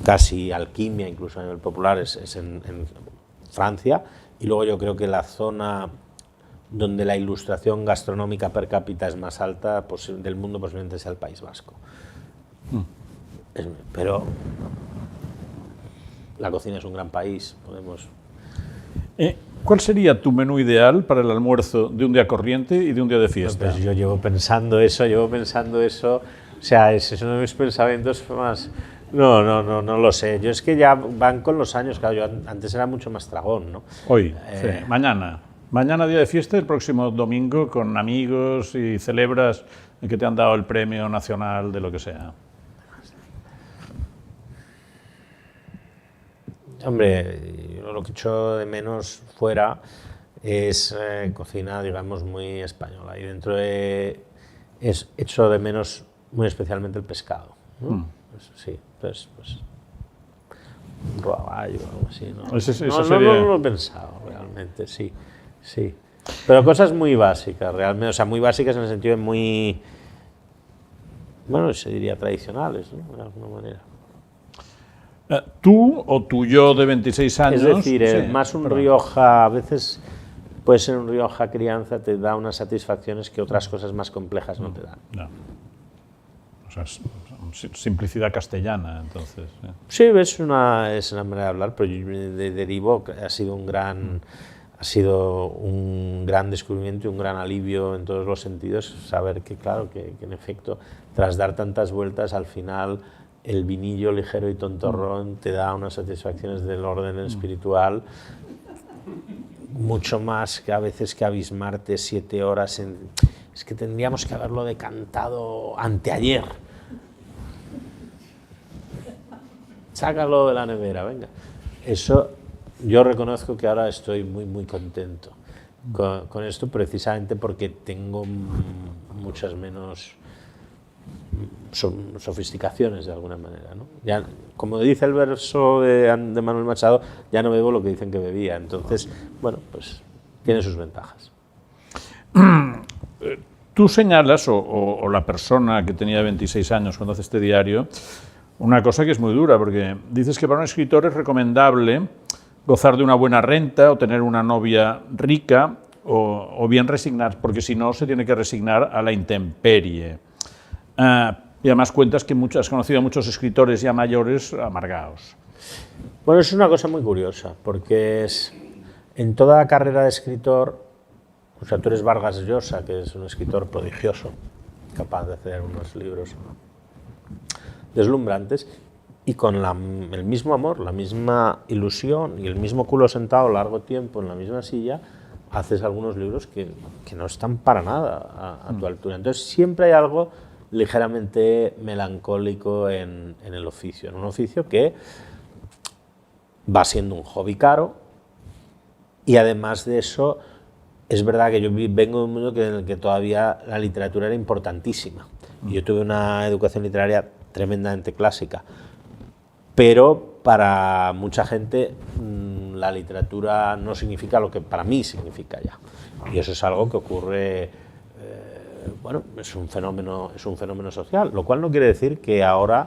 casi alquimia, incluso a nivel popular, es en Francia, y luego yo creo que la zona donde la ilustración gastronómica per cápita es más alta del mundo posiblemente sea el País Vasco. Pero la cocina es un gran país, podemos... ¿Cuál sería tu menú ideal para el almuerzo de un día corriente y de un día de fiesta? Pues yo llevo pensando eso, o sea, es uno de mis pensamientos más... No lo sé, yo es que ya van con los años, claro, yo antes era mucho más tragón, ¿no? Hoy, sí, mañana día de fiesta, el próximo domingo con amigos y celebras que te han dado el premio nacional de lo que sea. Hombre, yo lo que echo de menos fuera es cocina, digamos, muy española, y dentro echo de menos muy especialmente el pescado, ¿no? Pues, sí, pues un rodaballo o algo así, ¿no? No lo he pensado realmente, sí. Pero cosas muy básicas, realmente, o sea, muy básicas en el sentido de muy, bueno, se diría tradicionales, ¿no? De alguna manera. ¿Tú o tu yo de 26 años? Es decir, más un Rioja, a veces puede ser un Rioja crianza, te da unas satisfacciones que otras cosas más complejas no te dan. No. O sea, simplicidad castellana, entonces. Sí, es una manera de hablar, pero yo derivo, ha sido un gran descubrimiento y un gran alivio en todos los sentidos, saber que, claro, que en efecto, tras dar tantas vueltas, al final el vinillo ligero y tontorrón te da unas satisfacciones del orden espiritual, mucho más que a veces que abismarte 7 horas en... Es que tendríamos que haberlo decantado anteayer. Sácalo de la nevera, venga. Eso, yo reconozco que ahora estoy muy, muy contento con esto, precisamente porque tengo muchas menos sofisticaciones de alguna manera, ¿no? Ya, como dice el verso de Manuel Machado, ya no bebo lo que dicen que bebía. Entonces, bueno, pues tiene sus ventajas. Tú señalas, o la persona que tenía 26 años cuando hace este diario, una cosa que es muy dura, porque dices que para un escritor es recomendable gozar de una buena renta o tener una novia rica o bien resignar, porque si no se tiene que resignar a la intemperie. Y además cuentas que has conocido a muchos escritores ya mayores amargados. Bueno, es una cosa muy curiosa, porque en toda carrera de escritor, o sea, tú eres Vargas Llosa, que es un escritor prodigioso, capaz de hacer unos libros deslumbrantes, y con el mismo amor, la misma ilusión y el mismo culo sentado largo tiempo en la misma silla, haces algunos libros que no están para nada a tu altura. Entonces siempre hay algo ligeramente melancólico en el oficio, en un oficio que va siendo un hobby caro, y además de eso es verdad que yo vengo de un mundo en el que todavía la literatura era importantísima. Y yo tuve una educación literaria tremendamente clásica, pero para mucha gente la literatura no significa lo que para mí significa ya. Y eso es algo que ocurre, bueno, es un fenómeno social, lo cual no quiere decir que ahora,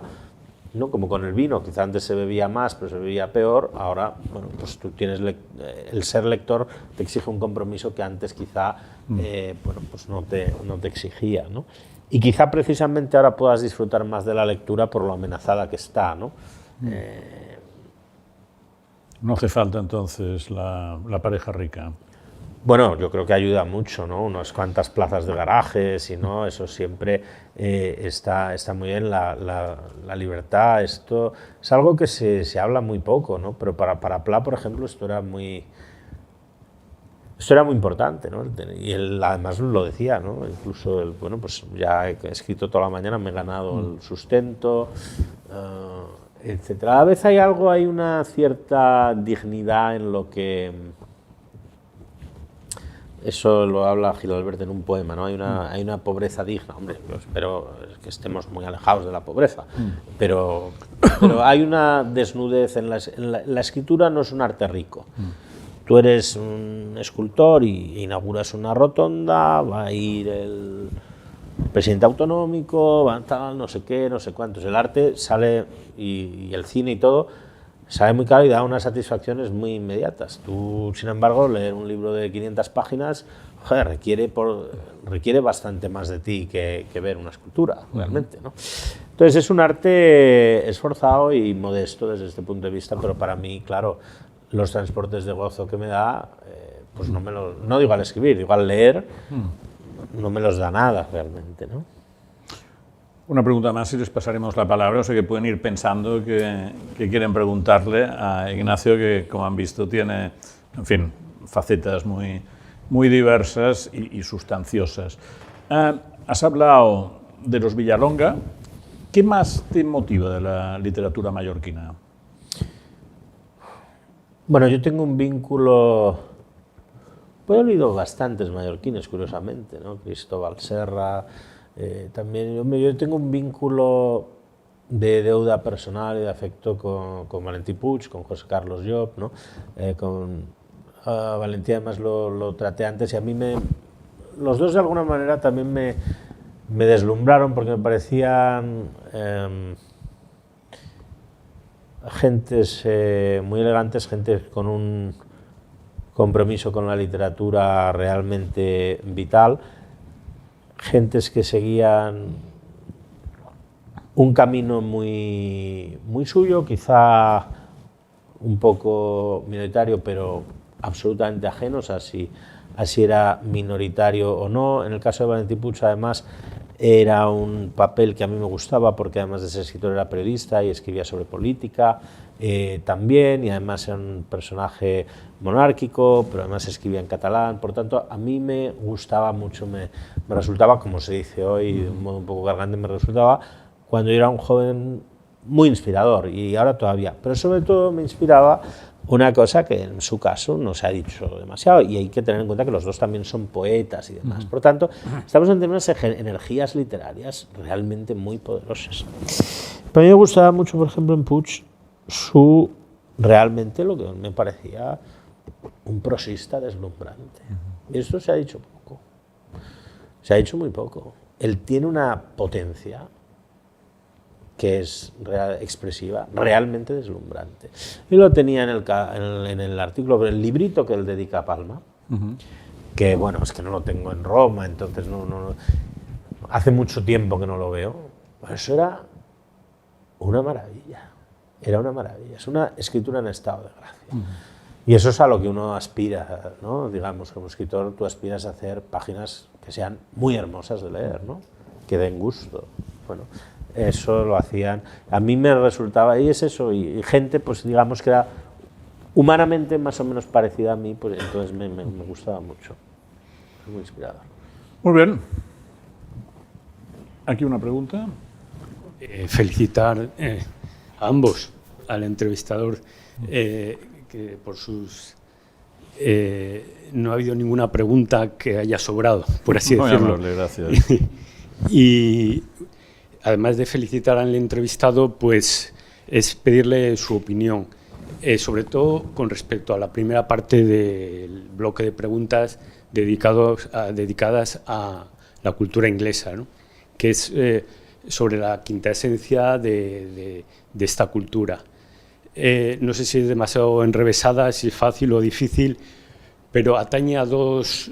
no como con el vino, quizá antes se bebía más, pero se bebía peor, ahora, bueno, pues tú tienes el ser lector te exige un compromiso que antes quizá, bueno, pues no te exigía, ¿no? Y quizá precisamente ahora puedas disfrutar más de la lectura por lo amenazada que está, ¿no? No hace falta entonces la pareja rica. Bueno, yo creo que ayuda mucho, ¿no? Unas cuantas plazas de garajes, y no, eso siempre está muy bien, la libertad. Esto es algo que se habla muy poco, ¿no? Pero para Pla, por ejemplo, esto era muy importante, ¿no? Y él además lo decía, ¿no? Incluso, bueno, pues ya he escrito toda la mañana, me he ganado el sustento, etcétera. A veces hay una cierta dignidad en lo que... Eso lo habla Gil Albert en un poema, ¿no? Hay una pobreza digna, hombre, yo espero que estemos muy alejados de la pobreza, pero hay una desnudez en la escritura, no es un arte rico. Tú eres un escultor y inauguras una rotonda, va a ir el presidente autonómico, va tal, no sé qué, no sé cuántos. El arte sale, y el cine y todo, sale muy caro y da unas satisfacciones muy inmediatas. Tú, sin embargo, leer un libro de 500 páginas, joder, requiere bastante más de ti que ver una escultura, realmente, ¿no? Entonces es un arte esforzado y modesto desde este punto de vista, pero para mí, claro, los transportes de gozo que me da, pues no digo al escribir, digo al leer, no me los da nada realmente, ¿no? Una pregunta más y les pasaremos la palabra. O sea que pueden ir pensando que quieren preguntarle a Ignacio, que como han visto tiene, en fin, facetas muy diversas y sustanciosas. Has hablado de los Villalonga. ¿Qué más te motiva de la literatura mallorquina? Bueno, yo tengo un vínculo... Pues he leído bastantes mallorquines, curiosamente, ¿no? Cristóbal Serra... también yo tengo un vínculo de deuda personal y de afecto con Valentí Puig, con José Carlos Llop, ¿no? Con Valentí además lo traté antes, y a mí los dos de alguna manera también me deslumbraron, porque me parecían gentes muy elegantes, gente con un compromiso con la literatura realmente vital, gentes que seguían un camino muy suyo, quizá un poco minoritario, pero absolutamente ajeno, o sea, si era minoritario o no. En el caso de Valentí Puig, además, era un papel que a mí me gustaba, porque además de ser escritor era periodista y escribía sobre política también, y además era un personaje monárquico, pero además escribía en catalán. Por tanto, a mí me gustaba mucho, me resultaba, como se dice hoy de un modo un poco gargante, me resultaba cuando yo era un joven muy inspirador, y ahora todavía, pero sobre todo me inspiraba una cosa que en su caso no se ha dicho demasiado, y hay que tener en cuenta que los dos también son poetas y demás. Por tanto, estamos ante unas energías literarias realmente muy poderosas. Pero a mí me gustaba mucho, por ejemplo, en Puig, realmente lo que me parecía un prosista deslumbrante. Y esto se ha dicho poco, se ha dicho muy poco. Él tiene una potencia que es expresiva, realmente deslumbrante. Y lo tenía en el artículo, el librito que él dedica a Palma, que bueno, es que no lo tengo en Roma, entonces no hace mucho tiempo que no lo veo. Eso era una maravilla, es una escritura en estado de gracia. Y eso es a lo que uno aspira, ¿no? Digamos, como escritor tú aspiras a hacer páginas que sean muy hermosas de leer, ¿no? Que den gusto. Bueno, eso lo hacían, a mí me resultaba, y es eso, y gente, pues digamos que era humanamente más o menos parecida a mí, pues entonces me gustaba mucho, es muy inspirador. Muy bien. Aquí una pregunta. Felicitar a ambos, al entrevistador que por sus no ha habido ninguna pregunta que haya sobrado, por así Muy decirlo. amable, gracias. Y además de felicitar al entrevistado, pues es pedirle su opinión, sobre todo con respecto a la primera parte del bloque de preguntas dedicadas a la cultura inglesa, ¿no? Que es sobre la quinta esencia de esta cultura. No sé si es demasiado enrevesada, si es fácil o difícil, pero atañe a dos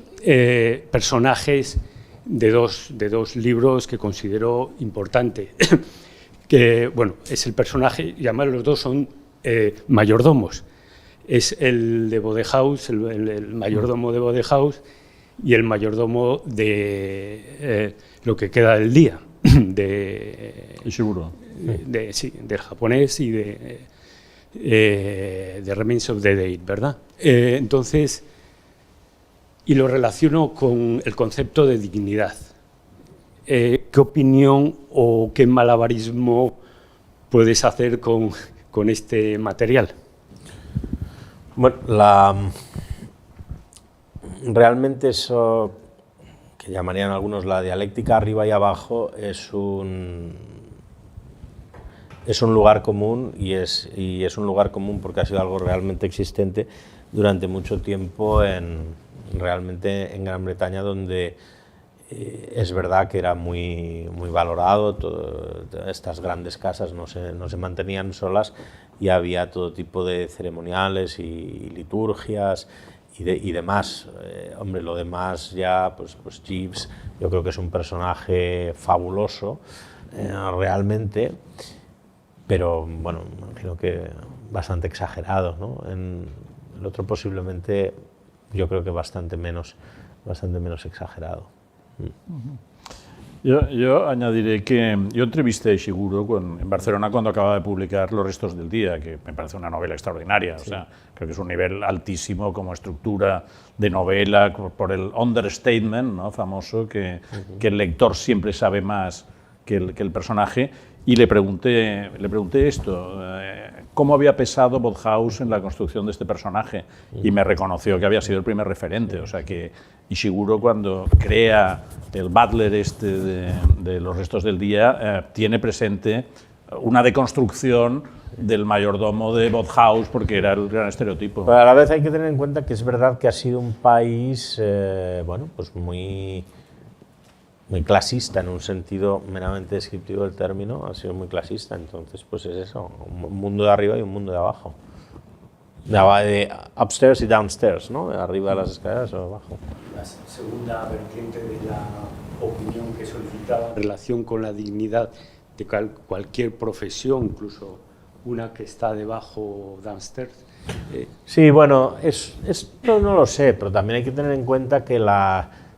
personajes de dos libros que considero importantes. Que, bueno, es el personaje, y además los dos son mayordomos. Es el de Wodehouse, el mayordomo de Wodehouse, y el mayordomo de lo que queda del día, Ishiguro. Sí, del japonés y de Remains of the Day, ¿verdad? Entonces, y lo relaciono con el concepto de dignidad. ¿Qué opinión o qué malabarismo puedes hacer con este material? Bueno, realmente eso que llamarían algunos la dialéctica arriba y abajo es un lugar común y es un lugar común porque ha sido algo realmente existente durante mucho tiempo realmente en Gran Bretaña, donde es verdad que era muy valorado. Estas grandes casas no se mantenían solas y había todo tipo de ceremoniales y liturgias y demás. Hombre, lo demás ya, pues Jeeves, yo creo que es un personaje fabuloso, realmente, pero bueno, imagino que bastante exagerado, ¿no? En el otro posiblemente yo creo que bastante menos exagerado. Yo añadiré que yo entrevisté a Ishiguro en Barcelona cuando acaba de publicar Los restos del día, que me parece una novela extraordinaria. Sí. O sea, creo que es un nivel altísimo como estructura de novela, por el understatement, ¿no?, famoso, que el lector siempre sabe más que el personaje. Y le pregunté esto, cómo había pesado Wodehouse en la construcción de este personaje, y me reconoció que había sido el primer referente. O sea que Ishiguro, cuando crea el butler de Los restos del día, tiene presente una deconstrucción del mayordomo de Wodehouse, porque era el gran estereotipo. Pero a la vez hay que tener en cuenta que es verdad que ha sido un país bueno, pues muy clasista, en un sentido meramente descriptivo del término. Ha sido muy clasista, entonces pues es eso, un mundo de arriba y un mundo de abajo. De upstairs y downstairs, ¿no? De arriba de las escaleras o abajo. La segunda vertiente de la opinión que solicitaba en relación con la dignidad de cualquier profesión, incluso una que está debajo, downstairs. Sí, bueno, no lo sé, pero también hay que tener en cuenta que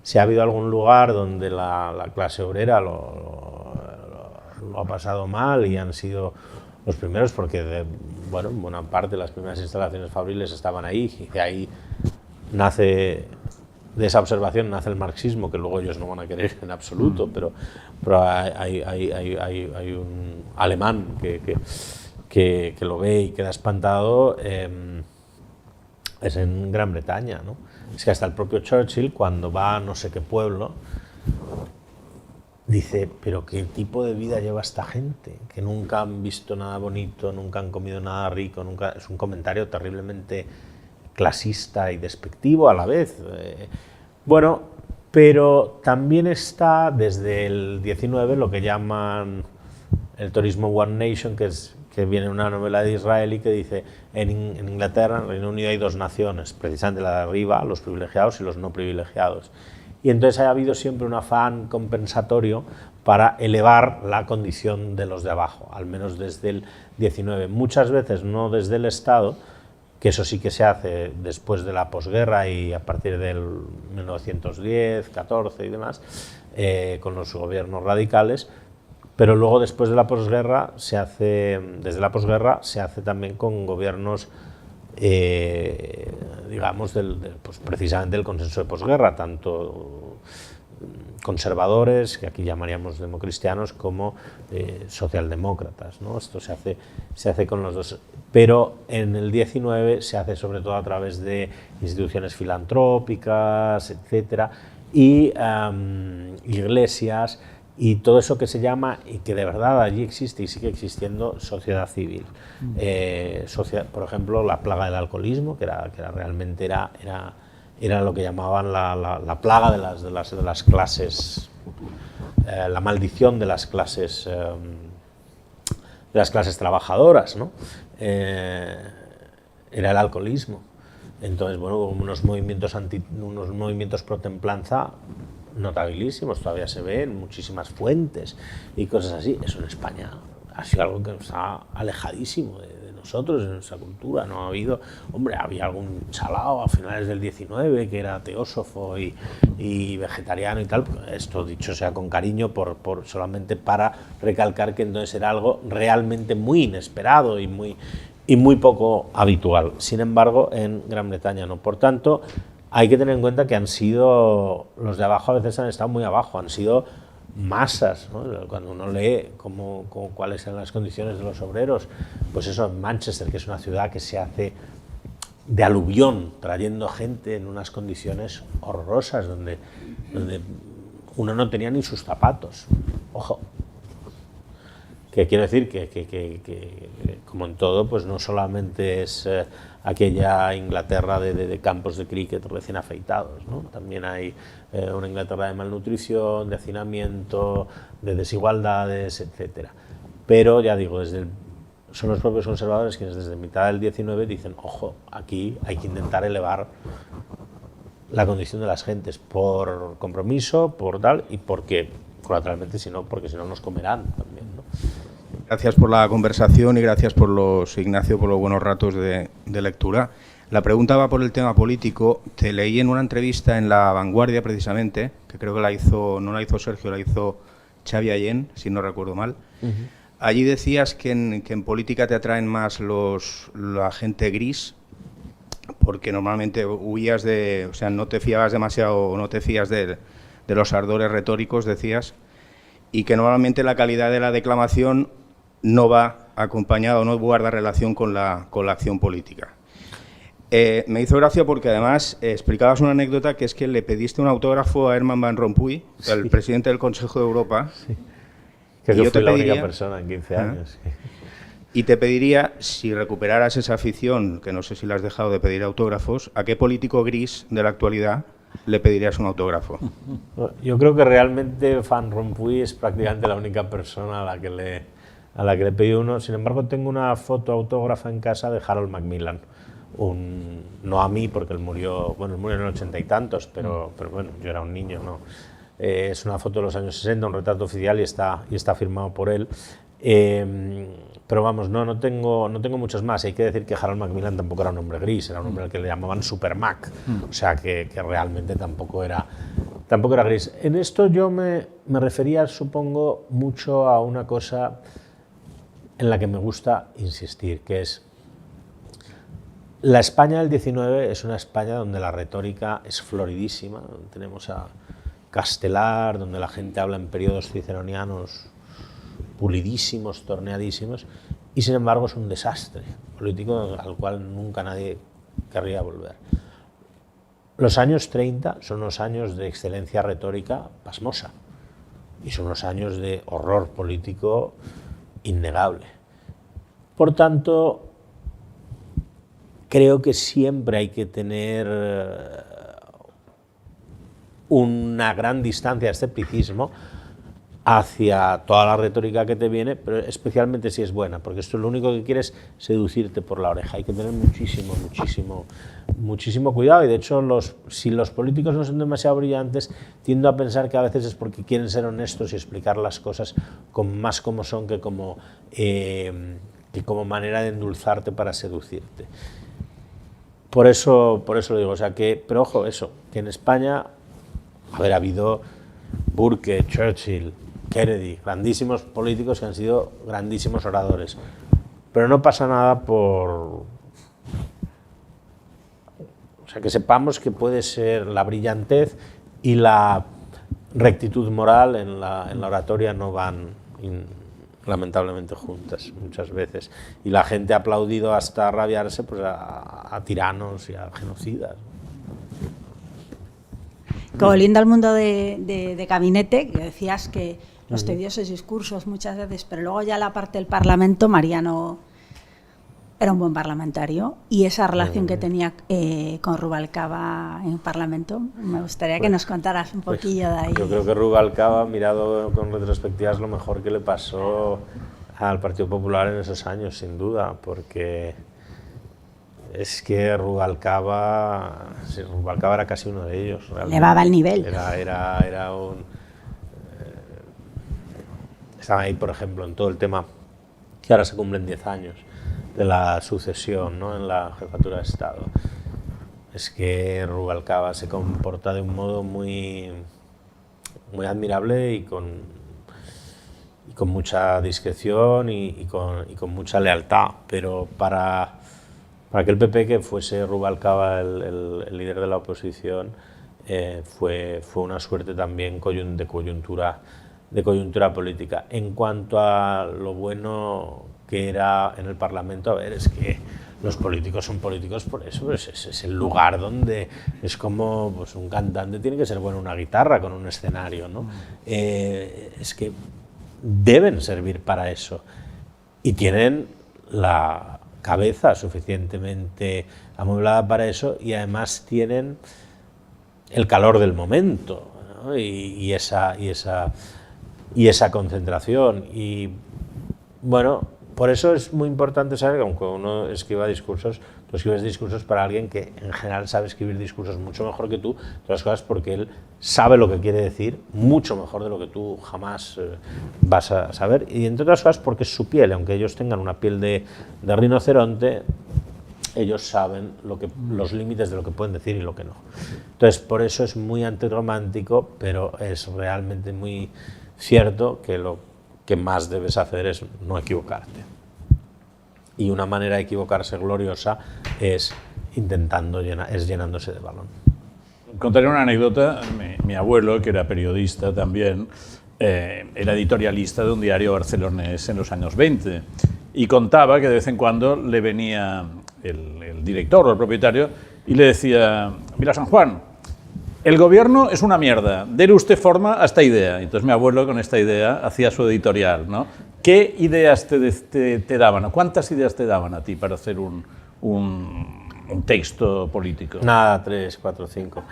si ha habido algún lugar donde la clase obrera lo ha pasado mal y han sido los primeros, porque bueno, en buena parte las primeras instalaciones fabriles estaban ahí, y de ahí de esa observación nace el marxismo, que luego ellos no van a querer en absoluto, pero hay un alemán que lo ve y queda espantado. Es en Gran Bretaña, ¿no? Es que hasta el propio Churchill, cuando va a no sé qué pueblo, dice, pero ¿qué tipo de vida lleva esta gente? Que nunca han visto nada bonito, nunca han comido nada rico, nunca... Es un comentario terriblemente clasista y despectivo a la vez. Bueno, pero también está desde el 19 lo que llaman el turismo One Nation, que viene una novela de Disraeli que dice, en Inglaterra, en Reino Unido, hay dos naciones, precisamente la de arriba, los privilegiados y los no privilegiados. Y entonces ha habido siempre un afán compensatorio para elevar la condición de los de abajo, al menos desde el 19. Muchas veces no desde el Estado, que eso sí que se hace después de la posguerra y a partir del 1910, 14 y demás, con los gobiernos radicales. Pero luego, después de la posguerra, desde la posguerra se hace también con gobiernos, digamos, pues precisamente el consenso de posguerra, tanto conservadores, que aquí llamaríamos democristianos, como socialdemócratas, ¿no? Esto se hace con los dos, pero en el 19 se hace sobre todo a través de instituciones filantrópicas, etcétera, y iglesias, y todo eso que se llama, y que de verdad allí existe y sigue existiendo, sociedad civil. Por ejemplo, la plaga del alcoholismo, que realmente era lo que llamaban la plaga de las clases, la maldición de las clases trabajadoras, ¿no? Era el alcoholismo. Entonces, bueno, unos movimientos pro templanza notabilísimos, todavía se ve en muchísimas fuentes y cosas así. Eso en España ha sido algo que nos ha alejadísimo de nosotros, de nuestra cultura. No ha habido, hombre, había algún chalao a finales del 19 que era teósofo y vegetariano y tal. Esto dicho sea con cariño, solamente para recalcar que entonces era algo realmente muy inesperado y muy poco habitual. Sin embargo, en Gran Bretaña no. Por tanto, hay que tener en cuenta que los de abajo a veces han estado muy abajo, han sido masas, ¿no? Cuando uno lee cuáles eran las condiciones de los obreros, pues eso, en Manchester, que es una ciudad que se hace de aluvión, trayendo gente en unas condiciones horrorosas, donde uno no tenía ni sus zapatos. Ojo. Que quiero decir que como en todo, pues no solamente es aquella Inglaterra de campos de cricket recién afeitados, ¿no? También hay una Inglaterra de malnutrición, de hacinamiento, de desigualdades, etcétera. Pero ya digo, son los propios conservadores quienes desde mitad del 19 dicen, ojo, aquí hay que intentar elevar la condición de las gentes por compromiso, por tal, y porque colateralmente, porque si no nos comerán también, ¿no? Gracias por la conversación y gracias Ignacio, por los buenos ratos de lectura. La pregunta va por el tema político. Te leí en una entrevista en La Vanguardia, precisamente, que creo que no la hizo Sergio, la hizo Xavi Allén, si no recuerdo mal. Allí decías que en política te atraen más la gente gris, porque normalmente huías no te fiabas demasiado, no te fías de los ardores retóricos, decías, y que normalmente la calidad de la declamación no va acompañado, no guarda relación con la acción política. Me hizo gracia porque además explicabas una anécdota, que es que le pediste un autógrafo a Herman Van Rompuy, sí, el presidente del Consejo de Europa. Sí. Que yo fui la única persona en 15 años. Y te pediría, si recuperaras esa afición, que no sé si la has dejado de pedir autógrafos, ¿a qué político gris de la actualidad le pedirías un autógrafo? Yo creo que realmente Van Rompuy es prácticamente la única persona a la que le he pedido uno. Sin embargo, tengo una foto autógrafa en casa de Harold Macmillan. No a mí, porque él murió en el 80 y tantos, pero bueno, yo era un niño, ¿no? Es una foto de los años 60, un retrato oficial, y está firmado por él. Pero vamos, no tengo muchos más. Hay que decir que Harold Macmillan tampoco era un hombre gris, era un hombre al que le llamaban Super Mac, o sea que realmente tampoco era gris. En esto yo me refería, supongo, mucho a una cosa en la que me gusta insistir, que es la España del 19 es una España donde la retórica es floridísima, donde tenemos a Castelar, donde la gente habla en periodos ciceronianos pulidísimos, torneadísimos, y sin embargo es un desastre político al cual nunca nadie querría volver. Los años 30 son unos años de excelencia retórica pasmosa y son unos años de horror político innegable. Por tanto, creo que siempre hay que tener una gran distancia de escepticismo hacia toda la retórica que te viene, pero especialmente si es buena, porque esto lo único que quiere es seducirte por la oreja. Hay que tener muchísimo cuidado, y de hecho si los políticos no son demasiado brillantes, tiendo a pensar que a veces es porque quieren ser honestos y explicar las cosas más como son que como manera de endulzarte para seducirte. Por eso lo digo, pero ojo, que en España, ha habido Burke, Churchill, Kennedy, grandísimos políticos que han sido grandísimos oradores, pero no pasa nada que sepamos que puede ser la brillantez y la rectitud moral en la oratoria no van lamentablemente juntas muchas veces. Y la gente ha aplaudido hasta rabiarse pues, a tiranos y a genocidas. Volviendo al mundo de gabinete, que decías que los tediosos discursos muchas veces, pero luego ya la parte del Parlamento, Mariano era un buen parlamentario, y esa relación que tenía con Rubalcaba en el Parlamento, me gustaría que nos contaras un poquillo de ahí. Yo creo que Rubalcaba, mirado con retrospectiva, es lo mejor que le pasó al Partido Popular en esos años, sin duda, porque es que Rubalcaba era casi uno de ellos. Realmente. Elevaba el nivel. Era un... estaba ahí, por ejemplo, en todo el tema que ahora se cumplen 10 años de la sucesión, ¿no?, en la jefatura de Estado. Es que Rubalcaba se comporta de un modo muy admirable y con mucha discreción y con mucha lealtad, pero para que el PP, que fuese Rubalcaba el líder de la oposición, fue una suerte también de coyuntura política. En cuanto a lo bueno que era en el Parlamento, a ver, es que los políticos son políticos por eso, pues es el lugar donde es como pues, un cantante tiene que ser bueno una guitarra con un escenario, ¿no? Es que deben servir para eso y tienen la cabeza suficientemente amueblada para eso, y además tienen el calor del momento, ¿no? y esa concentración. Y bueno, por eso es muy importante saber que aunque uno escriba discursos, tú escribes discursos para alguien que en general sabe escribir discursos mucho mejor que tú, todas las cosas porque él sabe lo que quiere decir mucho mejor de lo que tú jamás vas a saber, y entre otras cosas porque es su piel, aunque ellos tengan una piel de rinoceronte, ellos saben los límites de lo que pueden decir y lo que no. Entonces, por eso es muy antirromántico, pero es realmente muy cierto que lo que más debes hacer es no equivocarte. Y una manera de equivocarse gloriosa es llenándose de balón. Contaré una anécdota. Mi abuelo, que era periodista también, era editorialista de un diario barcelonés en los años 20, y contaba que de vez en cuando le venía el director o el propietario y le decía: mira, San Juan, el gobierno es una mierda, dele usted forma a esta idea. Entonces mi abuelo con esta idea hacía su editorial, ¿no? ¿Qué ideas te daban? ¿Cuántas ideas te daban a ti para hacer un texto político? Nada, 3, 4, 5.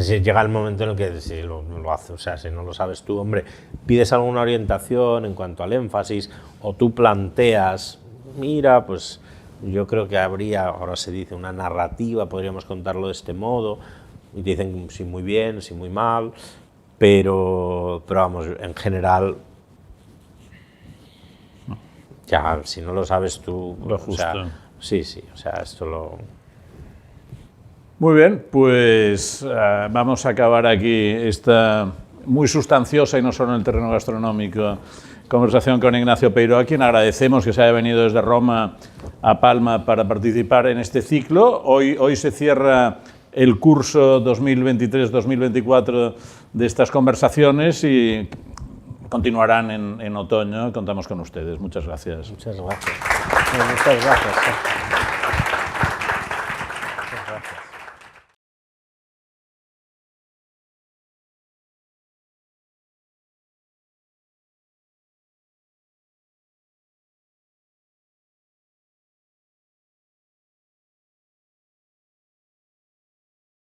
Si llega el momento en el que si lo hace, o sea, si no lo sabes tú, hombre, pides alguna orientación en cuanto al énfasis, o tú planteas, mira, pues yo creo que habría, ahora se dice, una narrativa, podríamos contarlo de este modo, y te dicen si muy bien, si muy mal, pero vamos, en general, ya, si no lo sabes tú, lo justo. O sea, sí, o sea, esto lo... Muy bien, pues vamos a acabar aquí esta muy sustanciosa, y no solo en el terreno gastronómico, conversación con Ignacio Peiró, a quien agradecemos que se haya venido desde Roma a Palma para participar en este ciclo. Hoy se cierra el curso 2023-2024 de estas conversaciones y continuarán en otoño. Contamos con ustedes. Muchas gracias. Muchas gracias.